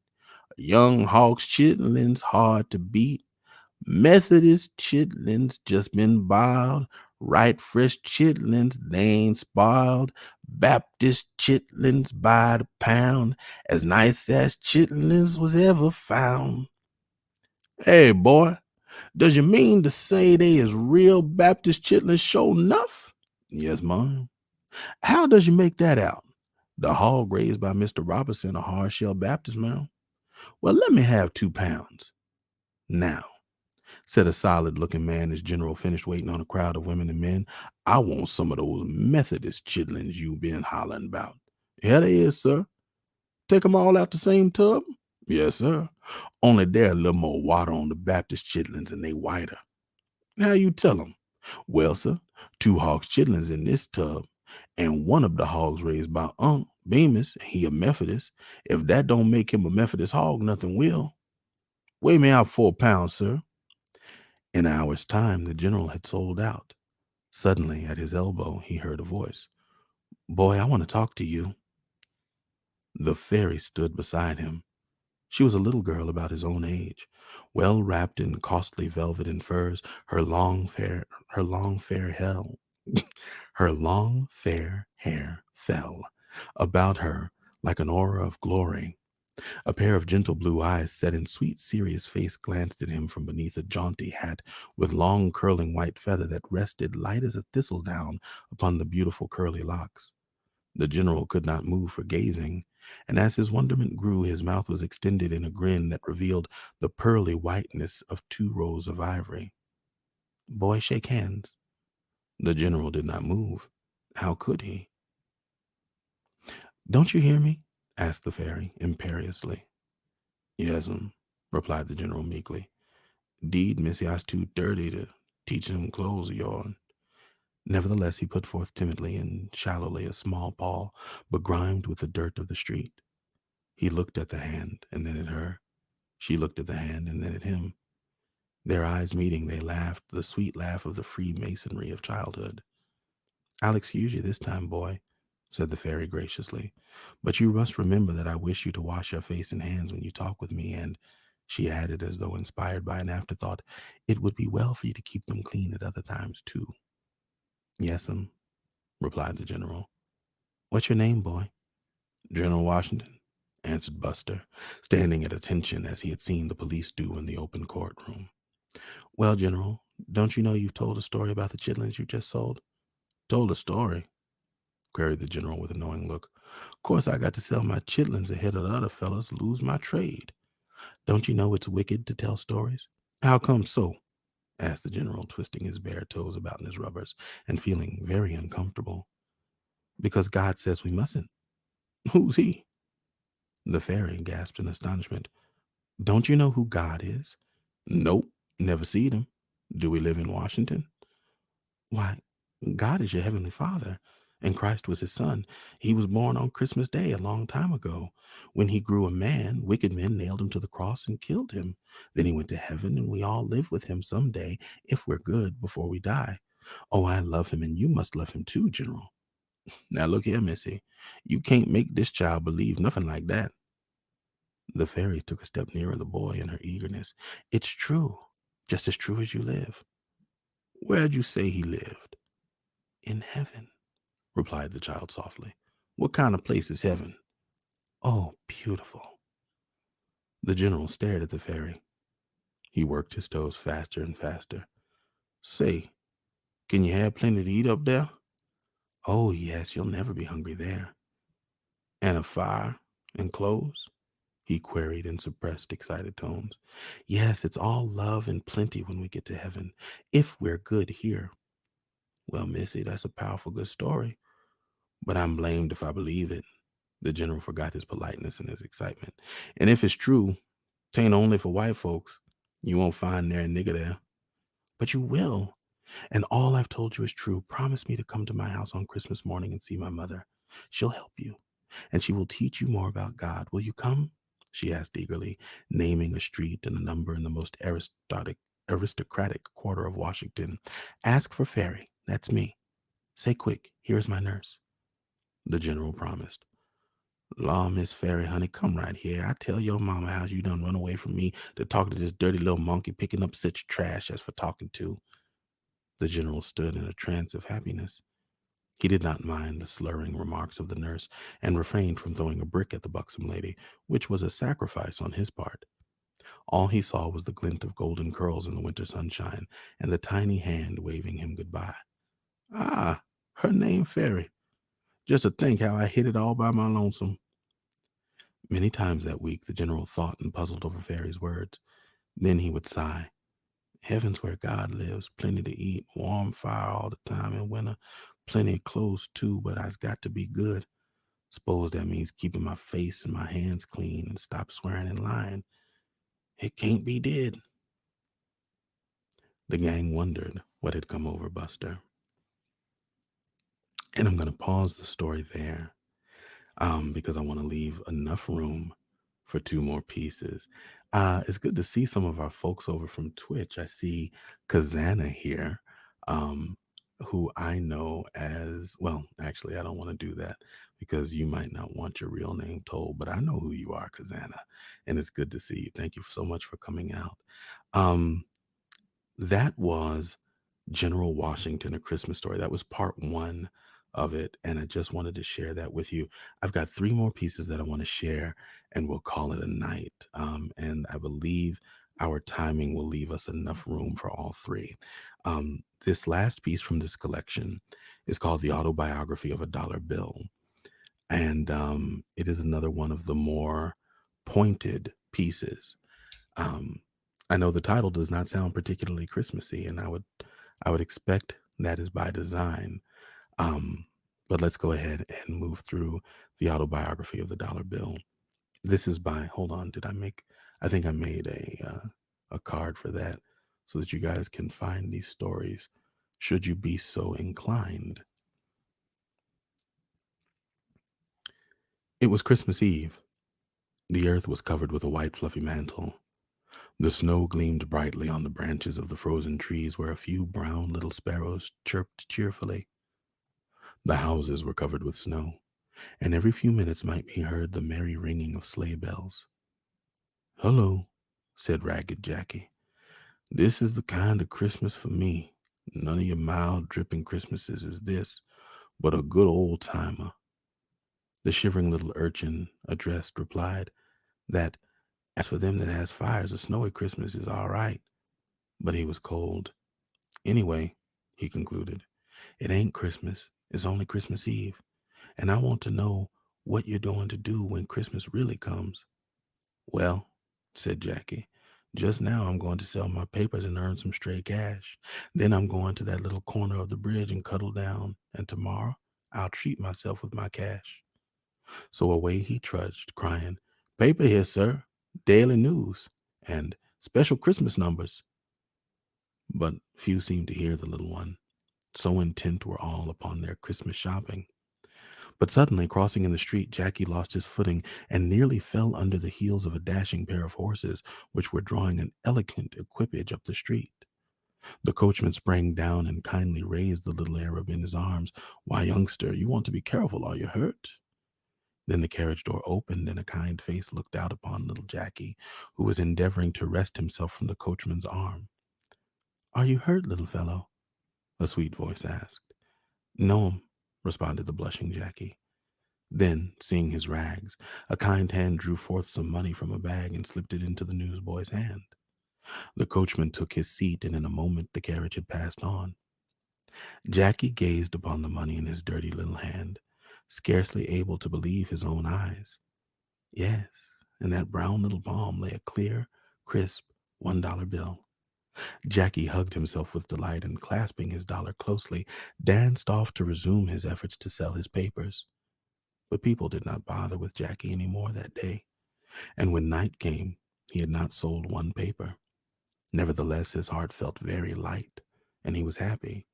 Young hawk's chitlins, hard to beat. Methodist chitlins just been biled. Right fresh chitlins, they ain't spoiled. Baptist chitlins by the pound. As nice as chitlins was ever found." "Hey, boy, does you mean to say they is real Baptist chitlins sure enough?" "Yes, ma'am." "How does you make that out?" "The hog raised by Mr. Robertson, a hard shell Baptist, ma'am." "Well, let me have 2 pounds." "Now," said a solid-looking man as General finished waiting on a crowd of women and men, "I want some of those Methodist chitlins you been hollering about." "Here they is, sir." "Take 'em all out the same tub?" "Yes, sir. Only they're a little more water on the Baptist chitlins and they whiter." "How you tell 'em?" "Well, sir, 2 hogs chitlins in this tub, and one of the hogs raised by Unc Bemis, and he a Methodist. If that don't make him a Methodist hog, nothing will. Weigh me out 4 pounds, sir." In an hour's time, the general had sold out. Suddenly, at his elbow, he heard a voice. "Boy, I want to talk to you." The fairy stood beside him. She was a little girl about his own age, well wrapped in costly velvet and furs. Her long fair hell, her long fair hair fell about her like an aura of glory. A pair of gentle blue eyes set in sweet, serious face glanced at him from beneath a jaunty hat with long, curling white feather that rested light as a thistledown upon the beautiful curly locks. The general could not move for gazing, and as his wonderment grew, his mouth was extended in a grin that revealed the pearly whiteness of 2 rows of ivory. Boy, shake hands. The general did not move. How could he? Don't you hear me? Asked the fairy imperiously. Yes'm, replied the general meekly. Deed, missy, I's too dirty to teach him clothes of yourn. Nevertheless, he put forth timidly and shallowly a small paw, begrimed with the dirt of the street. He looked at the hand and then at her. She looked at the hand and then at him. Their eyes meeting, they laughed, the sweet laugh of the freemasonry of childhood. I'll excuse you this time, boy, said the fairy graciously, but you must remember that I wish you to wash your face and hands when you talk with me, and, she added as though inspired by an afterthought, it would be well for you to keep them clean at other times, too. Yes'm, replied the general. What's your name, boy? General Washington, answered Buster, standing at attention as he had seen the police do in the open courtroom. Well, General, don't you know you've told a story about the chitlins you just sold? Told a story? Queried the general with a knowing look. Of course I got to sell my chitlins ahead of the other fellows, lose my trade. Don't you know it's wicked to tell stories? How come so? Asked the general, twisting his bare toes about in his rubbers and feeling very uncomfortable. Because God says we mustn't. Who's he? The fairy gasped in astonishment. Don't you know who God is? Nope, never seen him. Do we live in Washington? Why, God is your heavenly Father, and Christ was his son. He was born on Christmas Day a long time ago. When he grew a man, wicked men nailed him to the cross and killed him. Then he went to heaven, and we all live with him someday, if we're good, before we die. Oh, I love him, and you must love him too, General. Now look here, Missy. You can't make this child believe nothing like that. The fairy took a step nearer the boy in her eagerness. It's true, just as true as you live. Where'd you say he lived? In heaven, replied the child softly. What kind of place is heaven? Oh, beautiful. The general stared at the fairy. He worked his toes faster and faster. Say, can you have plenty to eat up there? Oh, yes, you'll never be hungry there. And a fire and clothes? He queried in suppressed, excited tones. Yes, it's all love and plenty when we get to heaven, if we're good here. Well, Missy, that's a powerful good story, but I'm blamed if I believe it. The general forgot his politeness in his excitement. And if it's true, 'tain't only for white folks. You won't find nary nigger there. But you will. And all I've told you is true. Promise me to come to my house on Christmas morning and see my mother. She'll help you, and she will teach you more about God. Will you come? She asked eagerly, naming a street and a number in the most aristocratic quarter of Washington. Ask for Fairy. That's me. Say quick, here's my nurse. The general promised. Law, Miss Fairy, honey, come right here. I tell your mama how you done run away from me to talk to this dirty little monkey picking up such trash as for talking to. The general stood in a trance of happiness. He did not mind the slurring remarks of the nurse and refrained from throwing a brick at the buxom lady, which was a sacrifice on his part. All he saw was the glint of golden curls in the winter sunshine and the tiny hand waving him goodbye. Ah, her name Fairy. Just to think how I hit it all by my lonesome. Many times that week the general thought and puzzled over Fairy's words. Then he would sigh. Heaven's where God lives, plenty to eat, warm fire all the time in winter, plenty of clothes too, but I's got to be good. Suppose that means keeping my face and my hands clean and stop swearing and lying. It can't be did. The gang wondered what had come over Buster. And I'm going to pause the story there because I want to leave enough room for 2 more pieces. It's good to see some of our folks over from Twitch. I see Kazana here. Um, who I know as well, actually, I don't want to do that because you might not want your real name told, but I know who you are, Kazana, and it's good to see you. Thank you so much for coming out. Um, that was General Washington, A Christmas Story. That was part one of it. And I just wanted to share that with you. I've got three more pieces that I want to share, and we'll call it a night. And I believe our timing will leave us enough room for all three. This last piece from this collection is called The Autobiography of a Dollar Bill. And it is another one of the more pointed pieces. um, I know the title does not sound particularly Christmassy, and I would expect that is by design. Um, but let's go ahead and move through the autobiography of the dollar bill. This is by, hold on, did I make? I think I made a card for that so that you guys can find these stories. Should you be so inclined? It was Christmas Eve. The earth was covered with a white fluffy mantle. The snow gleamed brightly on the branches of the frozen trees where a few brown little sparrows chirped cheerfully. The houses were covered with snow, and every few minutes might be heard the merry ringing of sleigh bells. "Hello," said Ragged Jackie. "This is the kind of Christmas for me. None of your mild, dripping Christmases is this, but a good old timer." The shivering little urchin addressed replied that as for them that has fires, a snowy Christmas is all right, but he was cold. "Anyway," he concluded, "it ain't Christmas. It's only Christmas Eve. And I want to know what you're going to do when Christmas really comes." "Well," said Jackie, "just now I'm going to sell my papers and earn some stray cash. Then I'm going to that little corner of the bridge and cuddle down. And tomorrow I'll treat myself with my cash." So away he trudged, crying, "Paper here, sir. Daily news. And special Christmas numbers." But few seemed to hear the little one. So intent were all upon their Christmas shopping. But suddenly, crossing in the street, Jackie lost his footing and nearly fell under the heels of a dashing pair of horses, which were drawing an elegant equipage up the street. The coachman sprang down and kindly raised the little Arab in his arms. "Why, youngster, you want to be careful. Are you hurt?" Then the carriage door opened, and a kind face looked out upon little Jackie, who was endeavoring to wrest himself from the coachman's arm. "Are you hurt, little fellow?" a sweet voice asked. "No'm," responded the blushing Jackie. Then, seeing his rags, a kind hand drew forth some money from a bag and slipped it into the newsboy's hand. The coachman took his seat, and in a moment the carriage had passed on. Jackie gazed upon the money in his dirty little hand, scarcely able to believe his own eyes. Yes, in that brown little palm lay a clear, crisp $1 bill. Jackie hugged himself with delight and, clasping his dollar closely, danced off to resume his efforts to sell his papers. But people did not bother with Jackie any more that day, and when night came, he had not sold one paper. Nevertheless, his heart felt very light, and he was happy.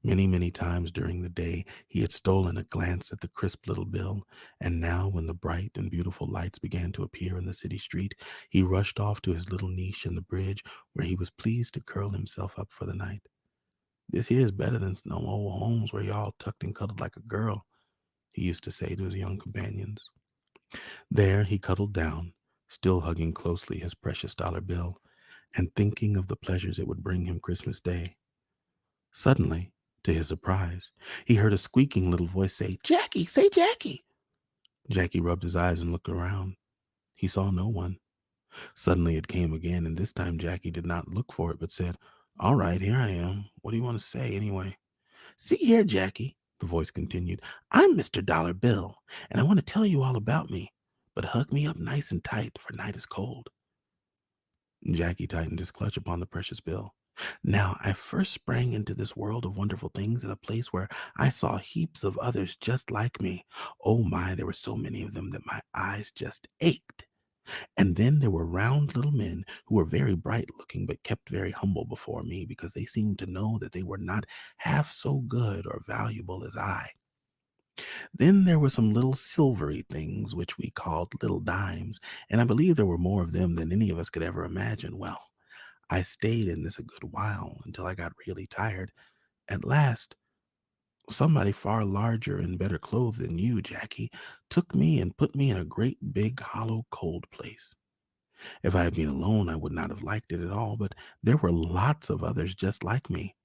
Many, many times during the day, he had stolen a glance at the crisp little bill, and now, when the bright and beautiful lights began to appear in the city street, he rushed off to his little niche in the bridge, where he was pleased to curl himself up for the night. "This here is better than some old homes where you're all tucked and cuddled like a girl," he used to say to his young companions. There he cuddled down, still hugging closely his precious dollar bill, and thinking of the pleasures it would bring him Christmas Day. Suddenly, to his surprise, he heard a squeaking little voice say, "Jackie, say Jackie." Jackie rubbed his eyes and looked around. He saw no one. Suddenly it came again, and this time Jackie did not look for it, but said, "All right, here I am. What do you want to say, anyway?" "See here, Jackie," the voice continued, "I'm Mr. Dollar Bill, and I want to tell you all about me. But hug me up nice and tight, for night is cold." Jackie tightened his clutch upon the precious bill. "Now, I first sprang into this world of wonderful things in a place where I saw heaps of others just like me. Oh my, there were so many of them that my eyes just ached. And then there were round little men who were very bright looking but kept very humble before me because they seemed to know that they were not half so good or valuable as I. Then there were some little silvery things which we called little dimes, and I believe there were more of them than any of us could ever imagine. Well, I stayed in this a good while until I got really tired. At last, somebody far larger and better clothed than you, Jackie, took me and put me in a great big hollow cold place. If I had been alone, I would not have liked it at all, but there were lots of others just like me,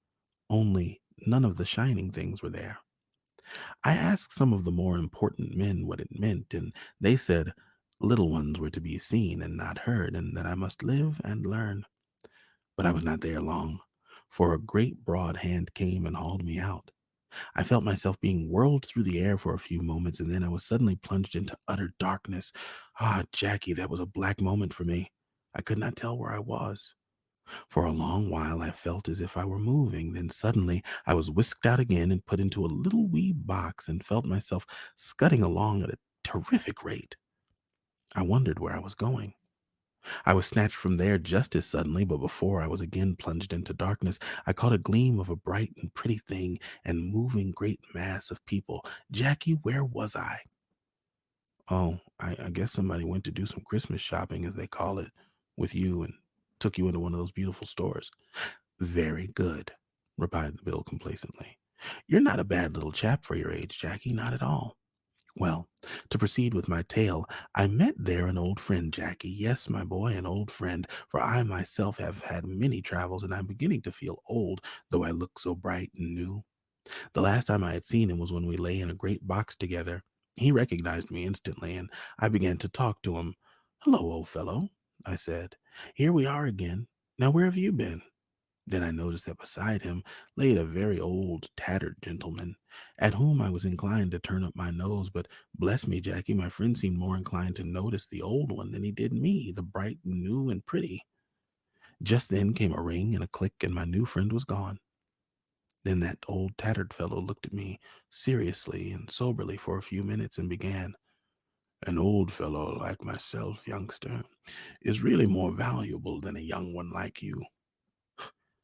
only none of the shining things were there. I asked some of the more important men what it meant, and they said little ones were to be seen and not heard, and that I must live and learn. But I was not there long, for a great broad hand came and hauled me out. I felt myself being whirled through the air for a few moments, and then I was suddenly plunged into utter darkness. Ah, Jackie, that was a black moment for me. I could not tell where I was. For a long while I felt as if I were moving. Then suddenly I was whisked out again and put into a little wee box and felt myself scudding along at a terrific rate. I wondered where I was going. I was snatched from there just as suddenly, but before I was again plunged into darkness, I caught a gleam of a bright and pretty thing and moving great mass of people. Jackie, where was I? Oh, I guess somebody went to do some Christmas shopping, as they call it, with you and took you into one of those beautiful stores. Very good, replied the Bill complacently. You're not a bad little chap for your age, Jackie, not at all. Well, to proceed with my tale, I met there an old friend, Jackie. Yes, my boy, an old friend, for I myself have had many travels, and I'm beginning to feel old, though I look so bright and new. The last time I had seen him was when we lay in a great box together. He recognized me instantly, and I began to talk to him. Hello, old fellow, I said. Here we are again. Now, where have you been? Then I noticed that beside him lay a very old, tattered gentleman, at whom I was inclined to turn up my nose, but bless me, Jackie, my friend seemed more inclined to notice the old one than he did me, the bright, new, and pretty. Just then came a ring and a click, and my new friend was gone. Then that old tattered fellow looked at me seriously and soberly for a few minutes and began, An old fellow like myself, youngster, is really more valuable than a young one like you.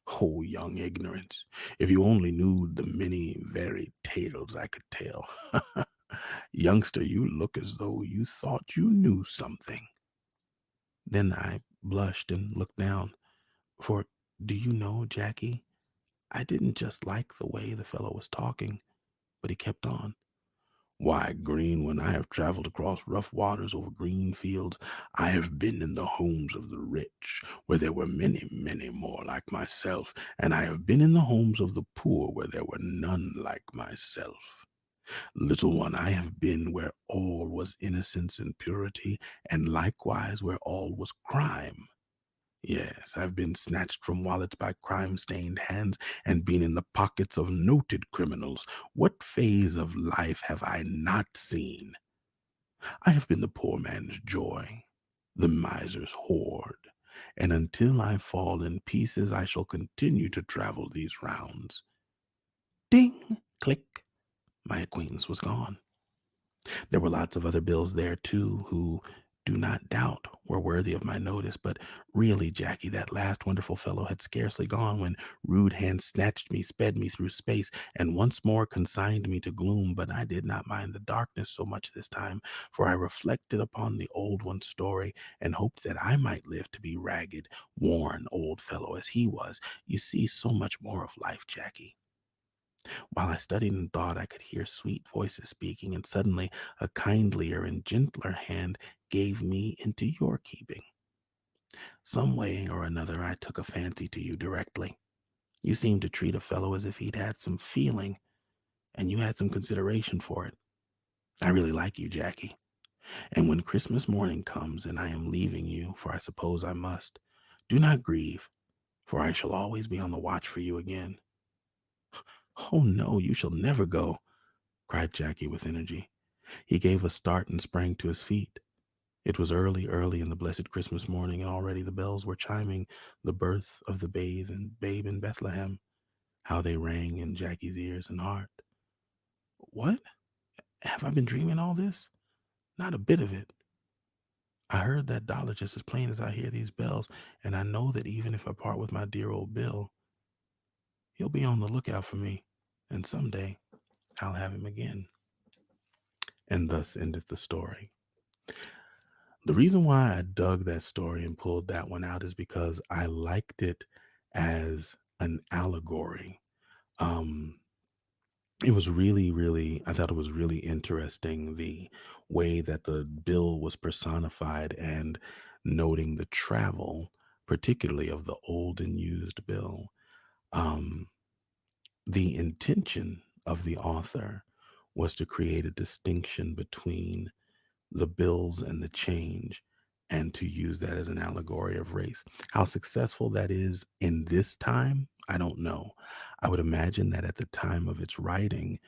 Oh, young ignorance, if you only knew the many varied tales I could tell. Youngster, you look as though you thought you knew something. Then I blushed and looked down, for do you know, Jackie, I didn't just like the way the fellow was talking, but he kept on. Why, green, when I have traveled across rough waters over green fields, I have been in the homes of the rich, where there were many, many more like myself, and I have been in the homes of the poor, where there were none like myself. Little one, I have been where all was innocence and purity, and likewise where all was crime. Yes, I've been snatched from wallets by crime stained hands and been in the pockets of noted criminals. What phase of life have I not seen? I have been the poor man's joy, the miser's hoard, and until I fall in pieces, I shall continue to travel these rounds. Ding! Click! My acquaintance was gone. There were lots of other bills there, too, who, do not doubt, were worthy of my notice, but really, Jackie, that last wonderful fellow had scarcely gone when rude hands snatched me, sped me through space, and once more consigned me to gloom. But I did not mind the darkness so much this time, for I reflected upon the old one's story and hoped that I might live to be ragged, worn old fellow as he was. You see so much more of life, Jackie. While I studied and thought, I could hear sweet voices speaking, and suddenly a kindlier and gentler hand gave me into your keeping. Some way or another, I took a fancy to you directly. You seemed to treat a fellow as if he'd had some feeling, and you had some consideration for it. I really like you, Jackie. And when Christmas morning comes and I am leaving you, for I suppose I must, do not grieve, for I shall always be on the watch for you again. Oh no, you shall never go, cried Jackie with energy. He gave a start and sprang to his feet. It was early, early in the blessed Christmas morning, and already the bells were chiming the birth of the babe in Bethlehem. How they rang in Jackie's ears and heart. What? Have I been dreaming all this? Not a bit of it. I heard that dollar just as plain as I hear these bells, and I know that even if I part with my dear old Bill, he'll be on the lookout for me, and someday I'll have him again. And thus endeth the story. The reason why I dug that story and pulled that one out is because I liked it as an allegory Um, it was really, really, I thought it was really interesting the way that the bill was personified and noting the travel, particularly of the old and used bill. Um, the intention of the author was to create a distinction between the bills and the change and to use that as an allegory of race. How successful that is in this time, I don't know. I would imagine that at the time of its writing,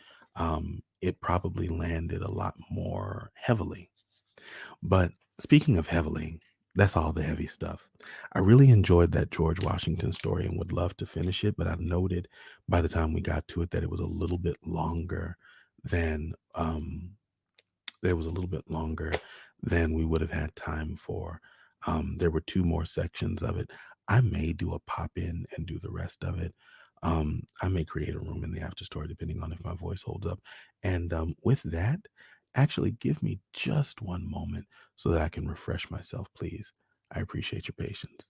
it probably landed a lot more heavily. But speaking of heavily, that's all the heavy stuff. I really enjoyed that George Washington story and would love to finish it, but I've noted by the time we got to it that it was a little bit longer than it was a little bit longer than we would have had time for. There were two more sections of it. I may do a pop in and do the rest of it. I may create a room in the after story depending on if my voice holds up. And with that, actually give me just one moment so that I can refresh myself, please. I appreciate your patience.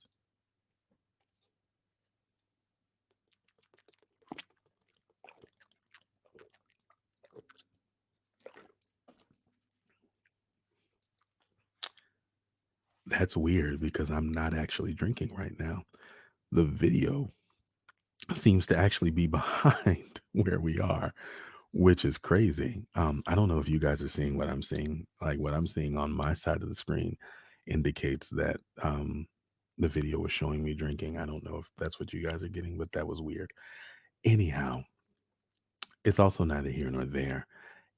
That's weird because I'm not actually drinking right now. The video seems to actually be behind where we are, which is crazy. I don't know if you guys are seeing what I'm seeing. Like what I'm seeing on my side of the screen indicates that the video was showing me drinking. I don't know if that's what you guys are getting, but that was weird. Anyhow, it's also neither here nor there.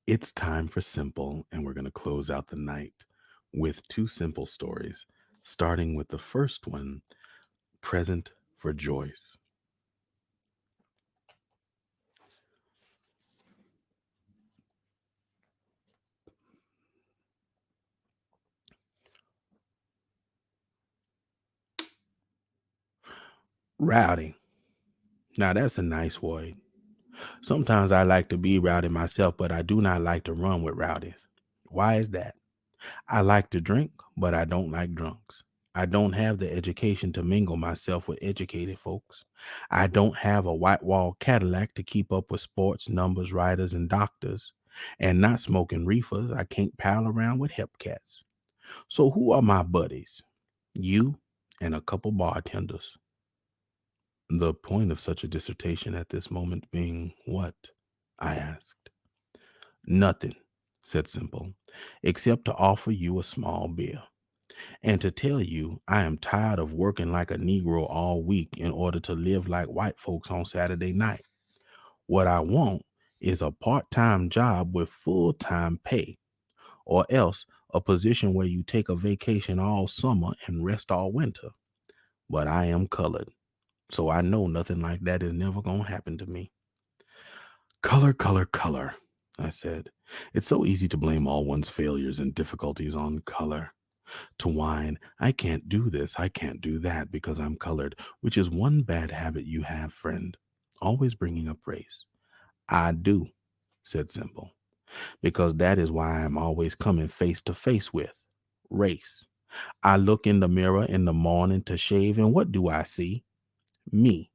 It's time for simple, and we're going to close out the night with two simple stories, starting with the first one, Present for Joyce. Rowdy. Now that's a nice word. Sometimes I like to be rowdy myself, but I do not like to run with rowdies. Why is that? I like to drink, but I don't like drunks. I don't have the education to mingle myself with educated folks. I don't have a white wall Cadillac to keep up with sports, numbers, writers, and doctors. And not smoking reefers, I can't pal around with hep cats. So who are my buddies? You and a couple bartenders. The point of such a dissertation at this moment being what? I asked. Nothing, said Simple, except to offer you a small beer and to tell you I am tired of working like a Negro all week in order to live like white folks on Saturday night. What I want is a part time job with full time pay, or else a position where you take a vacation all summer and rest all winter. But I am colored, so I know nothing like that is never going to happen to me. Color, color, color, I said. It's so easy to blame all one's failures and difficulties on color. To whine, I can't do this, I can't do that because I'm colored, which is one bad habit you have, friend. Always bringing up race. I do, said Simple, because that is why I'm always coming face to face with race. I look in the mirror in the morning to shave, and what do I see? Me.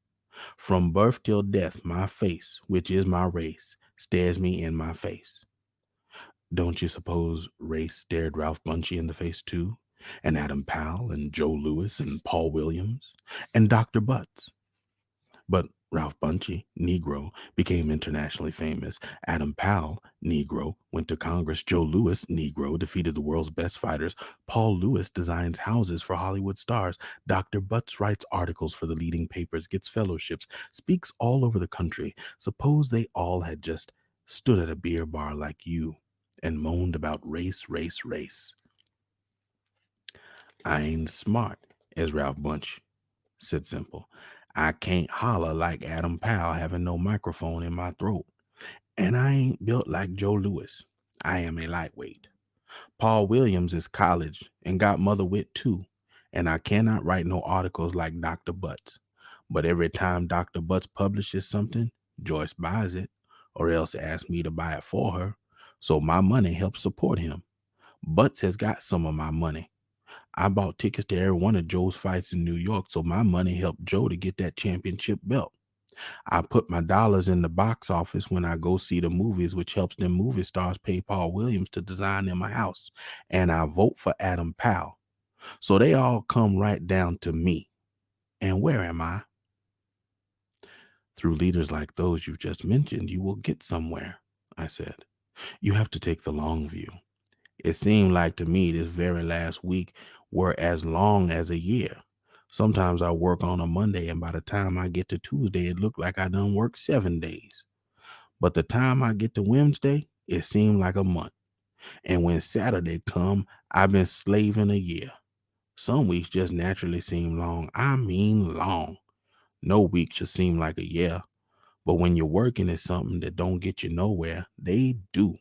From birth till death, my face, which is my race, stares me in my face. Don't you suppose race stared Ralph Bunchy in the face too? And Adam Powell and Joe Lewis and Paul Williams and Dr. Butts. But Ralph Bunchy, Negro, became internationally famous. Adam Powell, Negro, went to Congress. Joe Lewis, Negro, defeated the world's best fighters. Paul Lewis designs houses for Hollywood stars. Dr. Butts writes articles for the leading papers, gets fellowships, speaks all over the country. Suppose they all had just stood at a beer bar like you and moaned about race, race, race. I ain't smart as Ralph Bunch, said Simple. I can't holler like Adam Powell having no microphone in my throat. And I ain't built like Joe Lewis. I am a lightweight. Paul Williams is college and got mother wit too. And I cannot write no articles like Dr. Butts. But every time Dr. Butts publishes something, Joyce buys it, or else asks me to buy it for her. So my money helps support him. Butts has got some of my money. I bought tickets to every one of Joe's fights in New York, so my money helped Joe to get that championship belt. I put my dollars in the box office when I go see the movies, which helps them movie stars pay Paul Williams to design them a house. And I vote for Adam Powell. So they all come right down to me. And where am I? Through leaders like those you've just mentioned, you will get somewhere, I said. You have to take the long view. It seemed like to me this very last week were as long as a year. Sometimes I work on a Monday, and by the time I get to Tuesday, it looked like I done worked 7 days. But the time I get to Wednesday, it seemed like a month. And when Saturday come, I've been slaving a year. Some weeks just naturally seem long. I mean long. No week should seem like a year. But when you're working at something that don't get you nowhere, they do.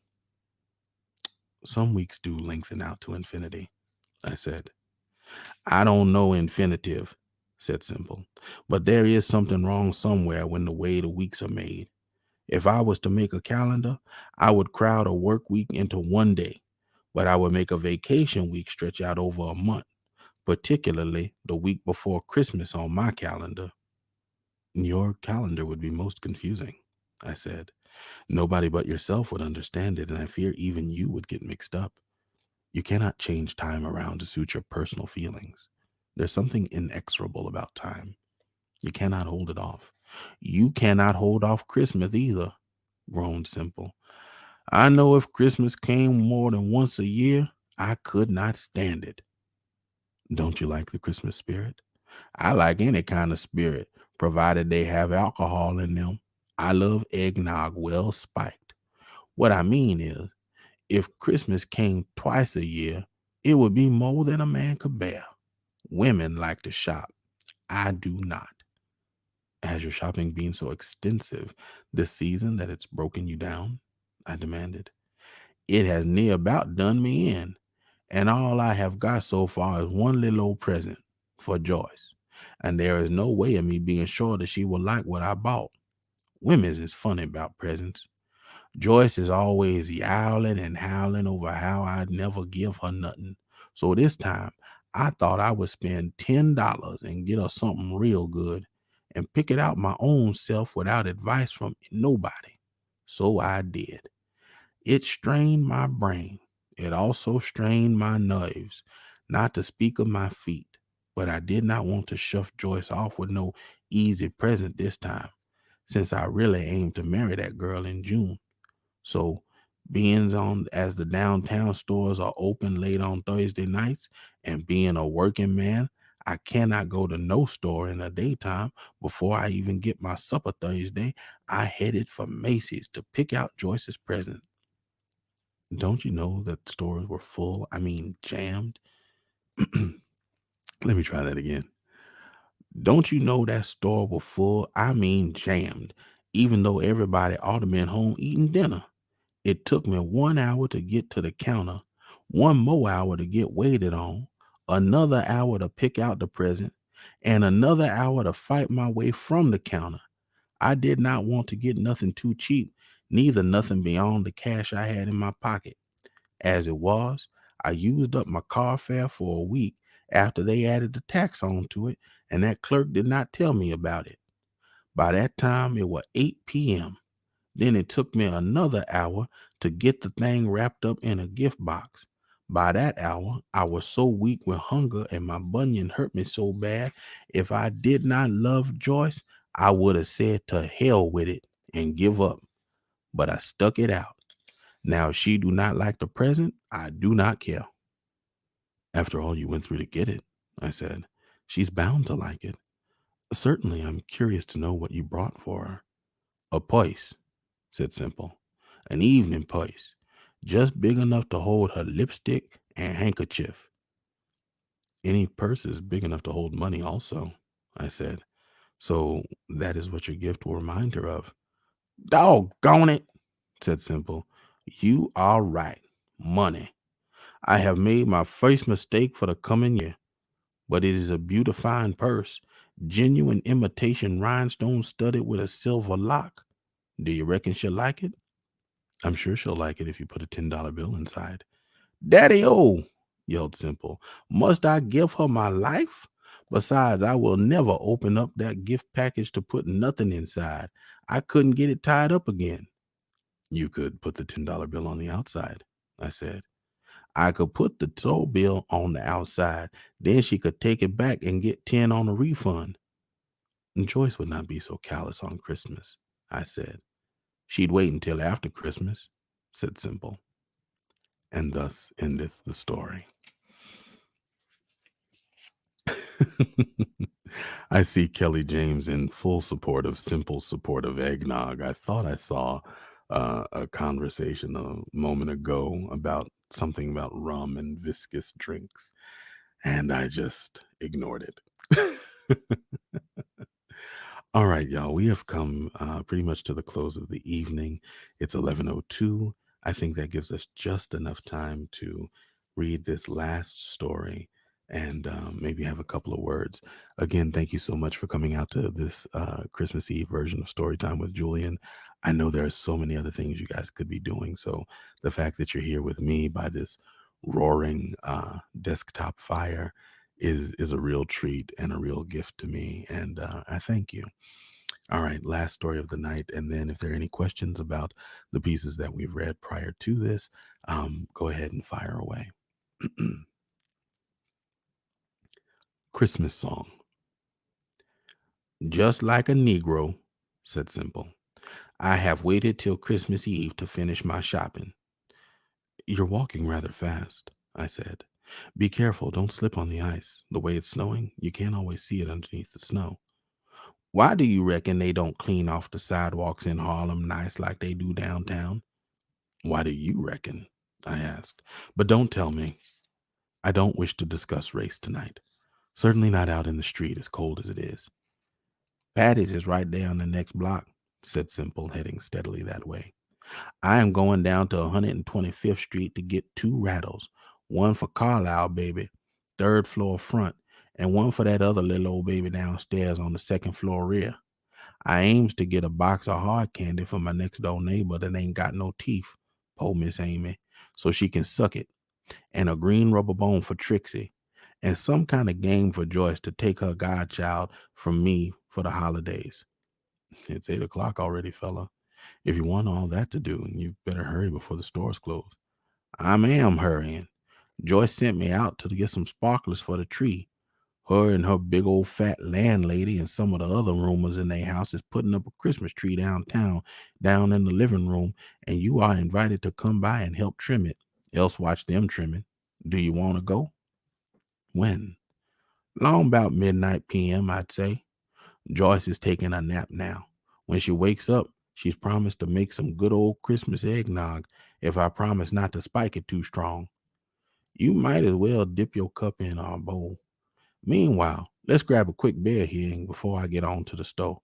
Some weeks do lengthen out to infinity, I said. I don't know infinitive, said Simple. But there is something wrong somewhere when the way the weeks are made. If I was to make a calendar, I would crowd a work week into one day, but I would make a vacation week stretch out over a month, particularly the week before Christmas on my calendar. Your calendar would be most confusing, I said. Nobody but yourself would understand it, and I fear even you would get mixed up. You cannot change time around to suit your personal feelings. There's something inexorable about time. You cannot hold it off. You cannot hold off Christmas either, groaned Simple. I know if Christmas came more than once a year, I could not stand it. Don't you like the Christmas spirit? I like any kind of spirit, provided they have alcohol in them. I love eggnog well spiked. What I mean is, if Christmas came twice a year, it would be more than a man could bear. Women like to shop. I do not. Has your shopping been so extensive this season that it's broken you down? I demanded. It has near about done me in, and all I have got so far is one little old present for Joyce, and there is no way of me being sure that she will like what I bought. Women is funny about presents. Joyce is always yowling and howling over how I'd never give her nothing. So this time, I thought I would spend $10 and get her something real good and pick it out my own self without advice from nobody. So I did. It strained my brain. It also strained my nerves, not to speak of my feet. But I did not want to shove Joyce off with no easy present this time, since I really aimed to marry that girl in June. So, being on as the downtown stores are open late on Thursday nights, and being a working man, I cannot go to no store in the daytime. Before I even get my supper Thursday, I headed for Macy's to pick out Joyce's present. Don't you know that stores were full? I mean, jammed. Let me try that again. Don't you know that store was full? I mean, jammed. Even though everybody ought to have been home eating dinner. It took me 1 hour to get to the counter, one more hour to get waited on, another hour to pick out the present, and another hour to fight my way from the counter. I did not want to get nothing too cheap, neither nothing beyond the cash I had in my pocket. As it was, I used up my car fare for a week after they added the tax onto it, and that clerk did not tell me about it. By that time, it was 8 p.m. Then it took me another hour to get the thing wrapped up in a gift box. By that hour, I was so weak with hunger and my bunion hurt me so bad. If I did not love Joyce, I would have said to hell with it and give up. But I stuck it out. Now, if she do not like the present, I do not care. After all you went through to get it, I said, she's bound to like it. Certainly, I'm curious to know what you brought for her. A purse, said Simple. An evening purse, just big enough to hold her lipstick and handkerchief. Any purse is big enough to hold money also, I said. So that is what your gift will remind her of. Doggone it, said Simple. You are right. Money. I have made my first mistake for the coming year, but it is a beautifying purse, genuine imitation rhinestone studded with a silver lock. Do you reckon she'll like it? I'm sure she'll like it if you put a $10 bill inside. Daddy-o, yelled Simple. Must I give her my life? Besides, I will never open up that gift package to put nothing inside. I couldn't get it tied up again. You could put the $10 bill on the outside, I said. I could put the toll bill on the outside. Then she could take it back and get 10 on a refund. Joyce would not be so callous on Christmas, I said. She'd wait until after Christmas, said Simple. And thus endeth the story. I see Kelly James in full support of Simple support of eggnog. I thought I saw a conversation a moment ago about something about rum and viscous drinks, and I just ignored it. All right, y'all, we have come pretty much to the close of the evening. It's 11:02. I think that gives us just enough time to read this last story and maybe have a couple of words. Again, thank you so much for coming out to this Christmas Eve version of Storytime with Julian. I know there are so many other things you guys could be doing, so the fact that you're here with me by this roaring desktop fire is a real treat and a real gift to me, and I thank you. All right, last story of the night, and then if there are any questions about the pieces that we've read prior to this, go ahead and fire away. Christmas song. Just like a Negro, said Simple, I have waited till Christmas Eve to finish my shopping. You're walking rather fast, I said. Be careful, don't slip on the ice. The way it's snowing, you can't always see it underneath the snow. Why do you reckon they don't clean off the sidewalks in Harlem nice like they do downtown? Why do you reckon? I asked. But don't tell me. I don't wish to discuss race tonight. Certainly not out in the street as cold as it is. Patty's is right down the next block, said Simple, heading steadily that way. I am going down to 125th Street to get 2 rattles. One for Carlisle, baby, 3rd floor front, and one for that other little old baby downstairs on the 2nd floor rear. I aims to get a box of hard candy for my next door neighbor that ain't got no teeth, poor Miss Amy, so she can suck it, and a green rubber bone for Trixie, and some kind of game for Joyce to take her godchild from me for the holidays. It's 8 o'clock already, fella. If you want all that to do, you better hurry before the stores close. I am hurrying. Joyce sent me out to get some sparklers for the tree. Her and her big old fat landlady and some of the other roomers in their house is putting up a Christmas tree downtown, down in the living room, and you are invited to come by and help trim it. Else watch them trimming. Do you want to go? When? Long about midnight p.m., I'd say. Joyce is taking a nap now. When she wakes up, she's promised to make some good old Christmas eggnog if I promise not to spike it too strong. You might as well dip your cup in our bowl. Meanwhile, let's grab a quick beer here before I get on to the store.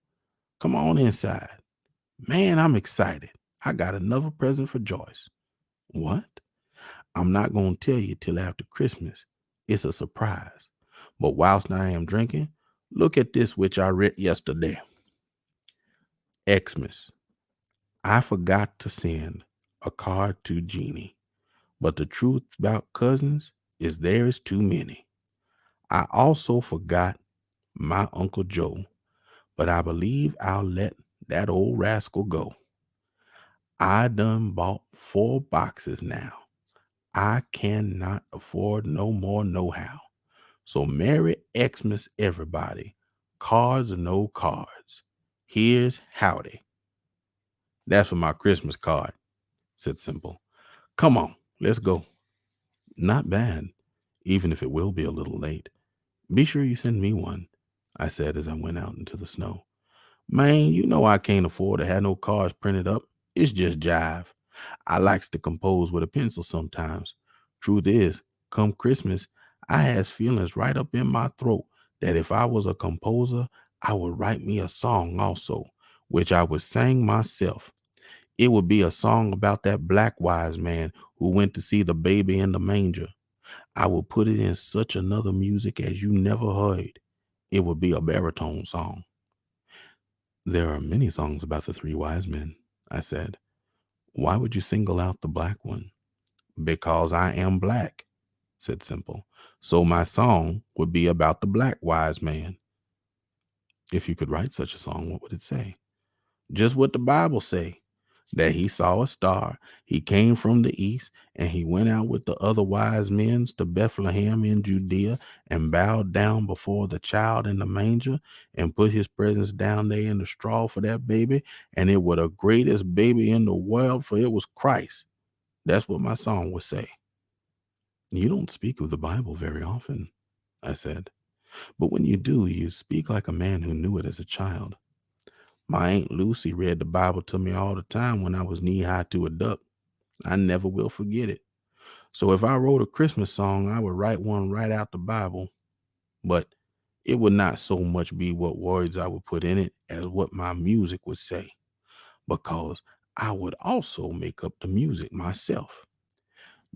Come on inside. Man, I'm excited. I got another present for Joyce. What? I'm not going to tell you till after Christmas. It's a surprise. But whilst I am drinking, look at this which I read yesterday. Xmas. I forgot to send a card to Jeannie, but the truth about cousins is there is too many. I also forgot my Uncle Joe, but I believe I'll let that old rascal go. I done bought 4 boxes now. I cannot afford no more nohow. So Merry Xmas, everybody. Cards or no cards. Here's howdy. That's for my Christmas card, said Simple. Come on, let's go. Not bad, even if it will be a little late. Be sure you send me one, I said as I went out into the snow. Man, you know I can't afford to have no cards printed up. It's just jive. I likes to compose with a pencil sometimes. Truth is, come Christmas, I has feelings right up in my throat that if I was a composer, I would write me a song also, which I would sing myself. It would be a song about that black wise man who went to see the baby in the manger. I would put it in such another music as you never heard. It would be a baritone song. There are many songs about the 3 wise men, I said. Why would you single out the black one? Because I am black. said Simple. So my song would be about the black wise man. If you could write such a song, what would it say? Just what the Bible say, that he saw a star, he came from the east, and he went out with the other wise men to Bethlehem in Judea and bowed down before the child in the manger and put his presence down there in the straw for that baby, and it was the greatest baby in the world, for it was Christ. That's what my song would say. You don't speak of the Bible very often, I said, but when you do, you speak like a man who knew it as a child. My Aunt Lucy read the Bible to me all the time when I was knee high to a duck. I never will forget it. So if I wrote a Christmas song, I would write one right out the Bible, but it would not so much be what words I would put in it as what my music would say, because I would also make up the music myself.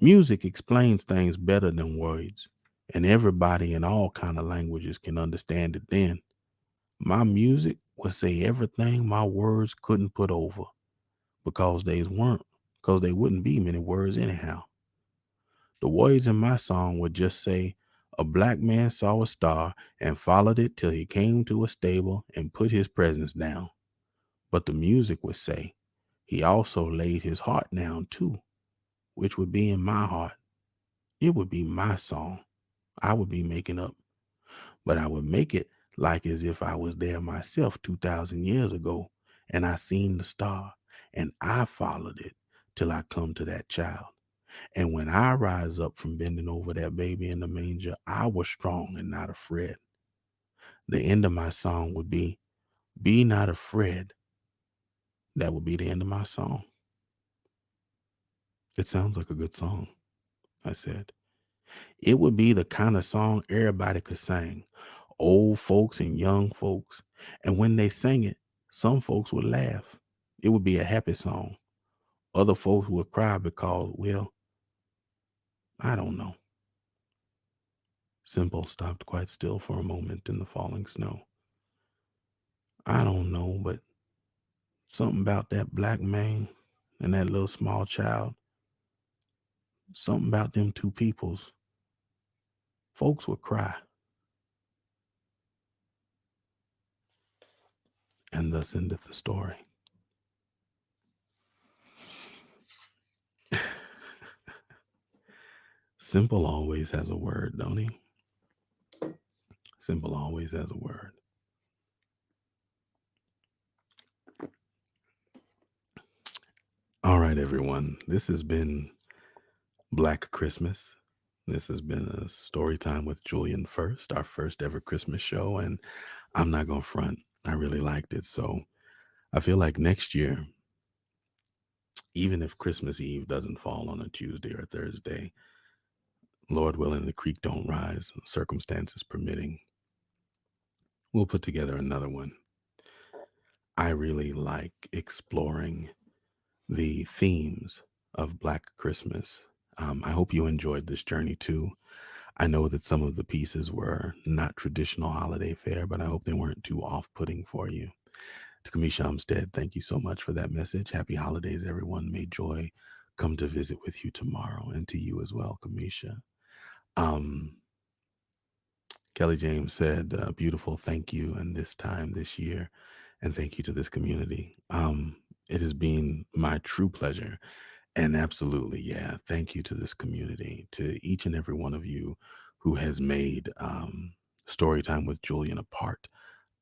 Music explains things better than words, and everybody in all kind of languages can understand it then. My music would say everything my words couldn't put over, because they wouldn't be many words anyhow. The words in my song would just say, a black man saw a star and followed it till he came to a stable and put his presence down. But the music would say, he also laid his heart down too, which would be in my heart. It would be my song I would be making up, but I would make it like as if I was there myself 2,000 years ago and I seen the star and I followed it till I come to that child. And when I rise up from bending over that baby in the manger, I was strong and not afraid. The end of my song would be not afraid. That would be the end of my song. It sounds like a good song, I said. It would be the kind of song everybody could sing, old folks and young folks. And when they sang it, some folks would laugh. It would be a happy song. Other folks would cry because, well, I don't know. Simple stopped quite still for a moment in the falling snow. I don't know, but something about that black man and that little small child, something about them two peoples, folks would cry. And thus endeth the story. Simple always has a word, don't he? Simple always has a word. All right, everyone. This has been Black Christmas. This has been a story time with Julian first, our first ever Christmas show. And I'm not going to front. I really liked it. So I feel like next year, even if Christmas Eve doesn't fall on a Tuesday or Thursday, Lord willing, the creek don't rise, circumstances permitting, we'll put together another one. I really like exploring the themes of Black Christmas. I hope you enjoyed this journey too. I know that some of the pieces were not traditional holiday fare, but I hope they weren't too off-putting for you. To Kamisha Umstead, thank you so much for that message. Happy holidays, everyone. May joy come to visit with you tomorrow, and to you as well, Kamisha. Kelly James said, beautiful, thank you, and this time this year, and thank you to this community. It has been my true pleasure. And absolutely, yeah. Thank you to this community, to each and every one of you who has made Storytime with Julian a part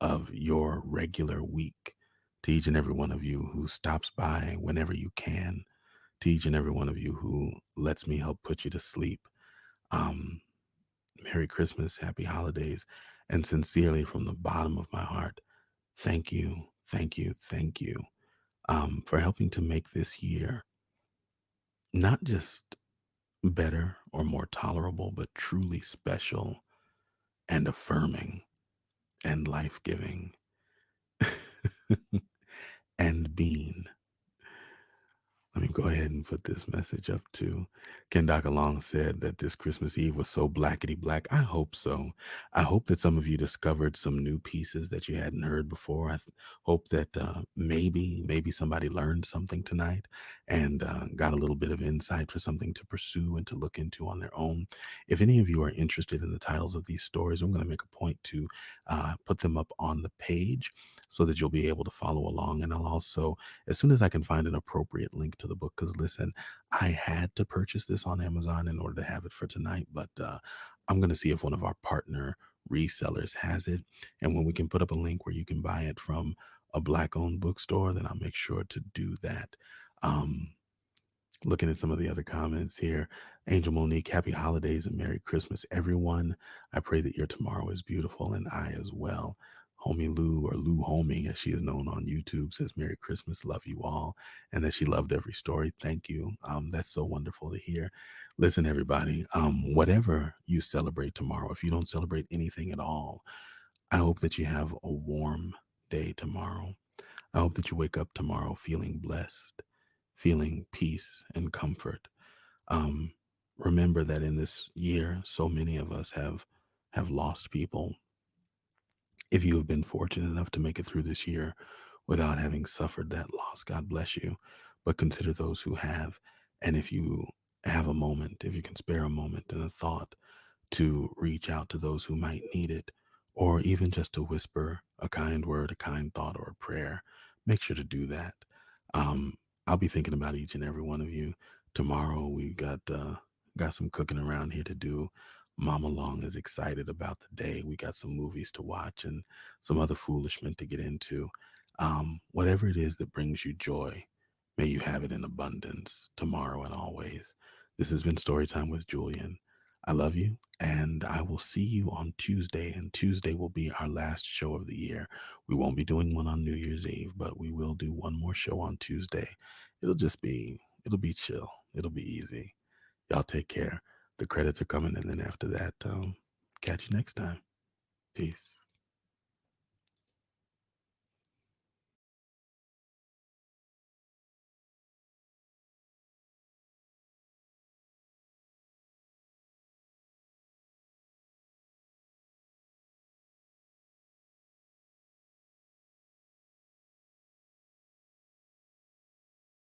of your regular week, to each and every one of you who stops by whenever you can, to each and every one of you who lets me help put you to sleep. Merry Christmas, happy holidays, and sincerely from the bottom of my heart, thank you, thank you, thank you for helping to make this year not just better or more tolerable, but truly special and affirming and life-giving and being. Let me go ahead and put this message up too. Ken Along said that this Christmas Eve was so blackety black. I hope so. I hope that some of you discovered some new pieces that you hadn't heard before. Hope that maybe somebody learned something tonight and got a little bit of insight for something to pursue and to look into on their own. If any of you are interested in the titles of these stories, I'm going to make a point to put them up on the page so that you'll be able to follow along. And I'll also, as soon as I can find an appropriate link to the book, because listen, I had to purchase this on Amazon in order to have it for tonight, but I'm going to see if one of our partner resellers has it. And when we can put up a link where you can buy it from a black owned bookstore, then I'll make sure to do that. Um, Looking at some of the other comments here. Angel Monique, happy holidays and Merry Christmas, everyone. I pray that your tomorrow is beautiful and I as well. Homie Lou, or Lou Homie, as she is known on YouTube, says, Merry Christmas, love you all, and that she loved every story. Thank you. That's so wonderful to hear. Listen, everybody, whatever you celebrate tomorrow, if you don't celebrate anything at all, I hope that you have a warm day tomorrow. I hope that you wake up tomorrow feeling blessed, feeling peace and comfort. Um, Remember that in this year, so many of us have lost people. If you have been fortunate enough to make it through this year without having suffered that loss, God bless you. But consider those who have. And if you have a moment, if you can spare a moment and a thought to reach out to those who might need it, or even just to whisper a kind word, a kind thought, or a prayer, make sure to do that. Um, I'll be thinking about each and every one of you. Tomorrow we got some cooking around here to do. Mama Long is excited about the day. We got some movies to watch and some other foolishment to get into. Whatever it is that brings you joy, may you have it in abundance tomorrow and always. This has been Storytime with Julian. I love you, and I will see you on Tuesday. And Tuesday will be our last show of the year. We won't be doing one on New Year's Eve, but we will do one more show on Tuesday. It'll be chill. It'll be easy. Y'all take care. The credits are coming, and then after that, catch you next time. Peace.